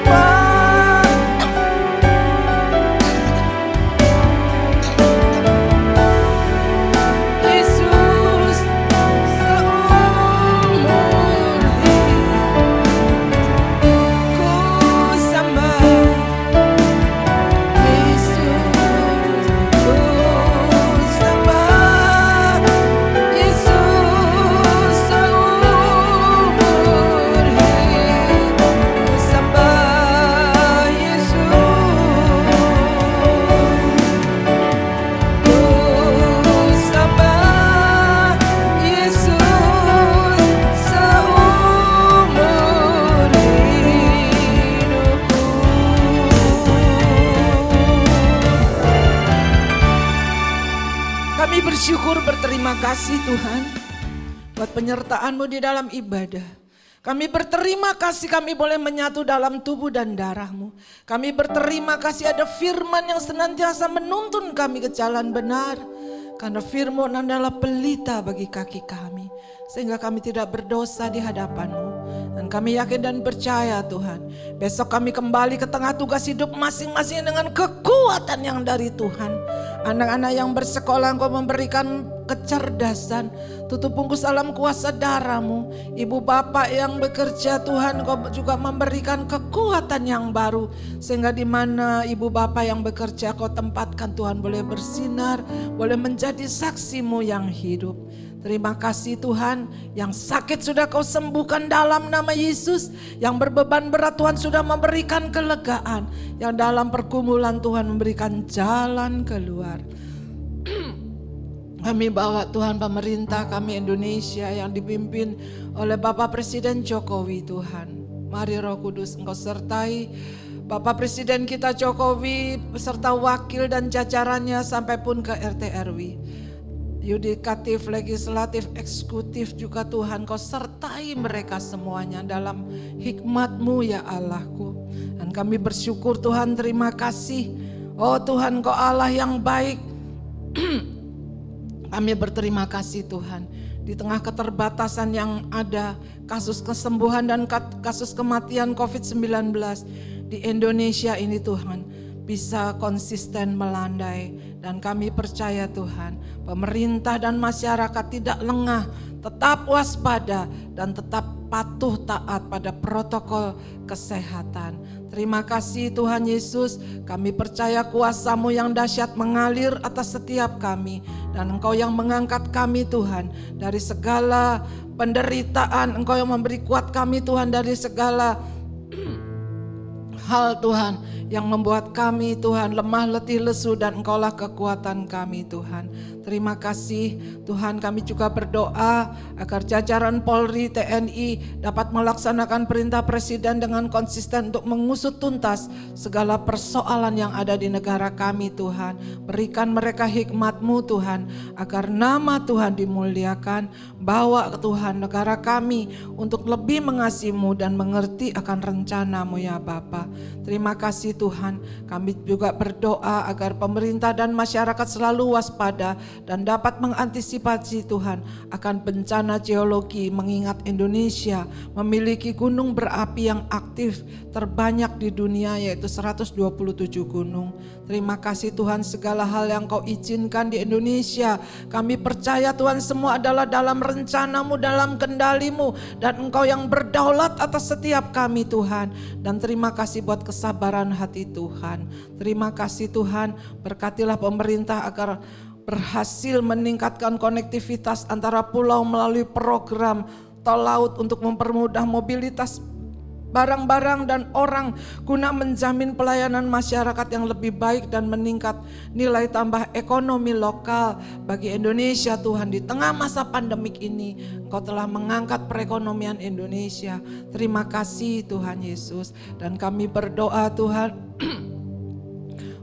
Yesus seumur hidup. Ku sembah Yesus, ku sembah Yesus seumur hidup. Ku sembah Yesus, ku sembah Yesus seumur hidupku. Kami bersyukur, berterima kasih Tuhan buat penyertaan-Mu di dalam ibadah. Kami berterima kasih kami boleh menyatu dalam tubuh dan darah-Mu. Kami berterima kasih ada firman yang senantiasa menuntun kami ke jalan benar. Karena firman adalah pelita bagi kaki kami. Sehingga kami tidak berdosa di hadapan-Mu. Dan kami yakin dan percaya Tuhan. Besok kami kembali ke tengah tugas hidup masing-masing dengan kekuatan yang dari Tuhan. Anak-anak yang bersekolah Engkau memberikan kecerdasan. Tutup bungkus dalam kuasa darah-Mu. Ibu bapak yang bekerja Tuhan, Engkau juga memberikan kekuatan yang baru. Sehingga di mana ibu bapak yang bekerja Kau tempatkan Tuhan boleh bersinar, boleh menjadi saksi-Mu yang hidup. Terima kasih Tuhan, yang sakit sudah Kau sembuhkan dalam nama Yesus. Yang berbeban berat Tuhan sudah memberikan kelegaan. Yang dalam pergumulan Tuhan memberikan jalan keluar. Kami bawa Tuhan pemerintah kami Indonesia yang dipimpin oleh Bapak Presiden Jokowi Tuhan. Mari Roh Kudus Engkau sertai Bapak Presiden kita Jokowi beserta wakil dan jajarannya sampai pun ke RT RW. Yudikatif, legislatif, eksekutif juga Tuhan Kau sertai mereka semuanya dalam hikmat-Mu ya Allahku. Dan kami bersyukur Tuhan, terima kasih. Oh Tuhan Kau Allah yang baik. Kami berterima kasih Tuhan. Di tengah keterbatasan yang ada, kasus kesembuhan dan kasus kematian COVID-19 di Indonesia ini Tuhan bisa konsisten melandai. Dan kami percaya Tuhan, pemerintah dan masyarakat tidak lengah, tetap waspada dan tetap patuh taat pada protokol kesehatan. Terima kasih Tuhan Yesus, kami percaya kuasa-Mu yang dahsyat mengalir atas setiap kami. Dan Engkau yang mengangkat kami Tuhan dari segala penderitaan, Engkau yang memberi kuat kami Tuhan dari segala hal Tuhan yang membuat kami Tuhan lemah, letih, lesu, dan Engkaulah kekuatan kami Tuhan. Terima kasih Tuhan, kami juga berdoa agar jajaran Polri, TNI dapat melaksanakan perintah Presiden dengan konsisten untuk mengusut tuntas segala persoalan yang ada di negara kami Tuhan. Berikan mereka hikmat-Mu Tuhan, agar nama Tuhan dimuliakan. Bawa Tuhan negara kami untuk lebih mengasihi-Mu dan mengerti akan rencana-Mu ya Bapa. Terima kasih Tuhan, kami juga berdoa agar pemerintah dan masyarakat selalu waspada dan dapat mengantisipasi Tuhan akan bencana geologi, mengingat Indonesia memiliki gunung berapi yang aktif terbanyak di dunia, yaitu 127 gunung. Terima kasih Tuhan, segala hal yang Kau izinkan di Indonesia, kami percaya Tuhan semua adalah dalam rencana-Mu, dalam kendali-Mu, dan Engkau yang berdaulat atas setiap kami Tuhan. Dan terima kasih buat kesabaran hati Tuhan. Terima kasih Tuhan, berkatilah pemerintah agar berhasil meningkatkan konektivitas antara pulau melalui program tol laut untuk mempermudah mobilitas barang-barang dan orang guna menjamin pelayanan masyarakat yang lebih baik dan meningkat nilai tambah ekonomi lokal bagi Indonesia Tuhan. Di tengah masa pandemik ini Engkau telah mengangkat perekonomian Indonesia. Terima kasih Tuhan Yesus, dan kami berdoa Tuhan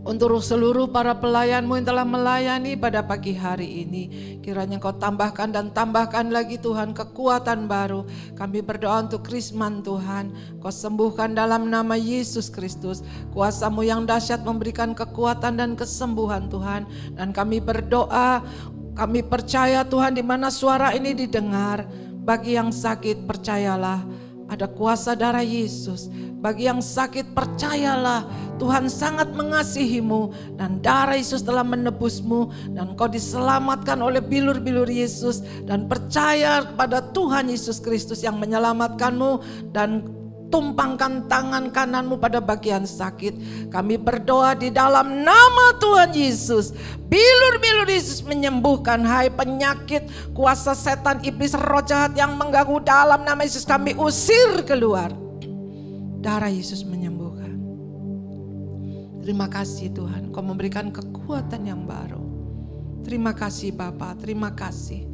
untuk seluruh para pelayan-Mu yang telah melayani pada pagi hari ini. Kiranya Kau tambahkan dan tambahkan lagi Tuhan kekuatan baru. Kami berdoa untuk Krisman Tuhan, Kau sembuhkan dalam nama Yesus Kristus. Kuasa-Mu yang dahsyat memberikan kekuatan dan kesembuhan Tuhan. Dan kami berdoa, kami percaya Tuhan, di mana suara ini didengar, bagi yang sakit percayalah ada kuasa darah Yesus. Bagi yang sakit percayalah Tuhan sangat mengasihi-Mu, dan darah Yesus telah menebus-Mu, dan Kau diselamatkan oleh bilur-bilur Yesus. Dan percaya kepada Tuhan Yesus Kristus yang menyelamatkan-Mu, dan tumpangkan tangan kanan-Mu pada bagian sakit. Kami berdoa di dalam nama Tuhan Yesus, bilur-bilur Yesus menyembuhkan. Hai penyakit, kuasa setan, iblis, roh jahat yang mengganggu, dalam nama Yesus kami usir keluar. Darah Yesus menyembuhkan. Terima kasih Tuhan, Kau memberikan kekuatan yang baru. Terima kasih Bapa, terima kasih.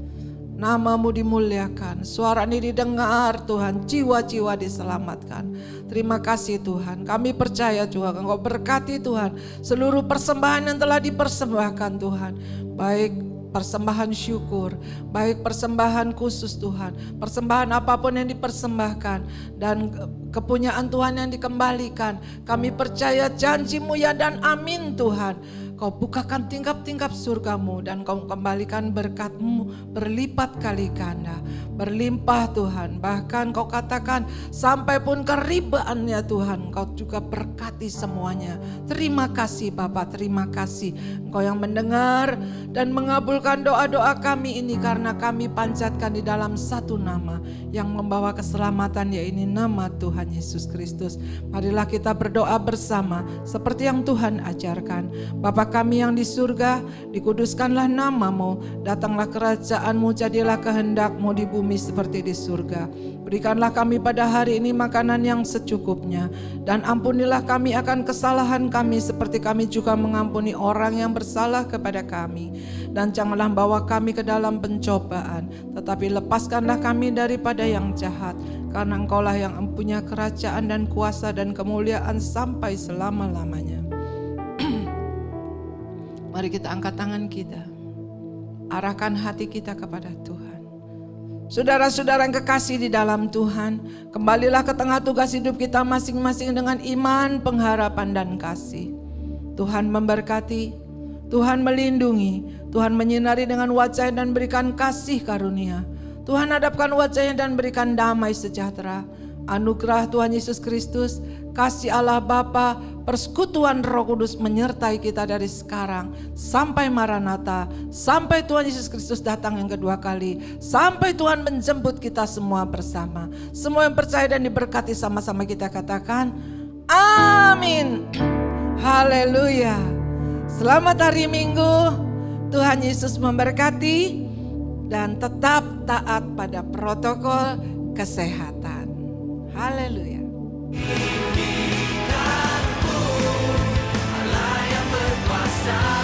Nama-Mu dimuliakan, suara ini didengar Tuhan, jiwa-jiwa diselamatkan. Terima kasih Tuhan, kami percaya juga Engkau berkati Tuhan seluruh persembahan yang telah dipersembahkan Tuhan. Baik persembahan syukur, baik persembahan khusus Tuhan, persembahan apapun yang dipersembahkan, dan kepunyaan Tuhan yang dikembalikan. Kami percaya janji-Mu ya dan amin Tuhan. Kau bukakan tingkap-tingkap surgamu dan Kau kembalikan berkat-Mu berlipat kali ganda, berlimpah Tuhan. Bahkan Kau katakan sampai pun keribaannya Tuhan, Kau juga berkati semuanya. Terima kasih Bapa, terima kasih Engkau yang mendengar dan mengabulkan doa-doa kami ini, karena kami panjatkan di dalam satu nama yang membawa keselamatan, yaitu nama Tuhan Yesus Kristus. Marilah kita berdoa bersama seperti yang Tuhan ajarkan. Bapa kami yang di surga, dikuduskanlah nama-Mu, datanglah kerajaan-Mu, jadilah kehendak-Mu di bumi seperti di surga. Berikanlah kami pada hari ini makanan yang secukupnya, dan ampunilah kami akan kesalahan kami seperti kami juga mengampuni orang yang bersalah kepada kami. Dan janganlah bawa kami ke dalam pencobaan, tetapi lepaskanlah kami daripada yang jahat, karena Engkaulah yang mempunyai kerajaan dan kuasa dan kemuliaan sampai selama-lamanya. Mari kita angkat tangan kita, arahkan hati kita kepada Tuhan. Saudara-saudara yang kekasih di dalam Tuhan, kembalilah ke tengah tugas hidup kita masing-masing dengan iman, pengharapan, dan kasih. Tuhan memberkati, Tuhan melindungi, Tuhan menyinari dengan wajah-Nya dan berikan kasih karunia. Tuhan hadapkan wajah-Nya dan berikan damai sejahtera. Anugerah Tuhan Yesus Kristus, kasih Allah Bapa, persekutuan Roh Kudus menyertai kita dari sekarang sampai Maranatha, sampai Tuhan Yesus Kristus datang yang kedua kali, sampai Tuhan menjemput kita semua bersama. Semua yang percaya dan diberkati sama-sama kita katakan amin. Haleluya. Selamat hari Minggu. Tuhan Yesus memberkati dan tetap taat pada protokol kesehatan. Haleluya. Allah yang berkuasa.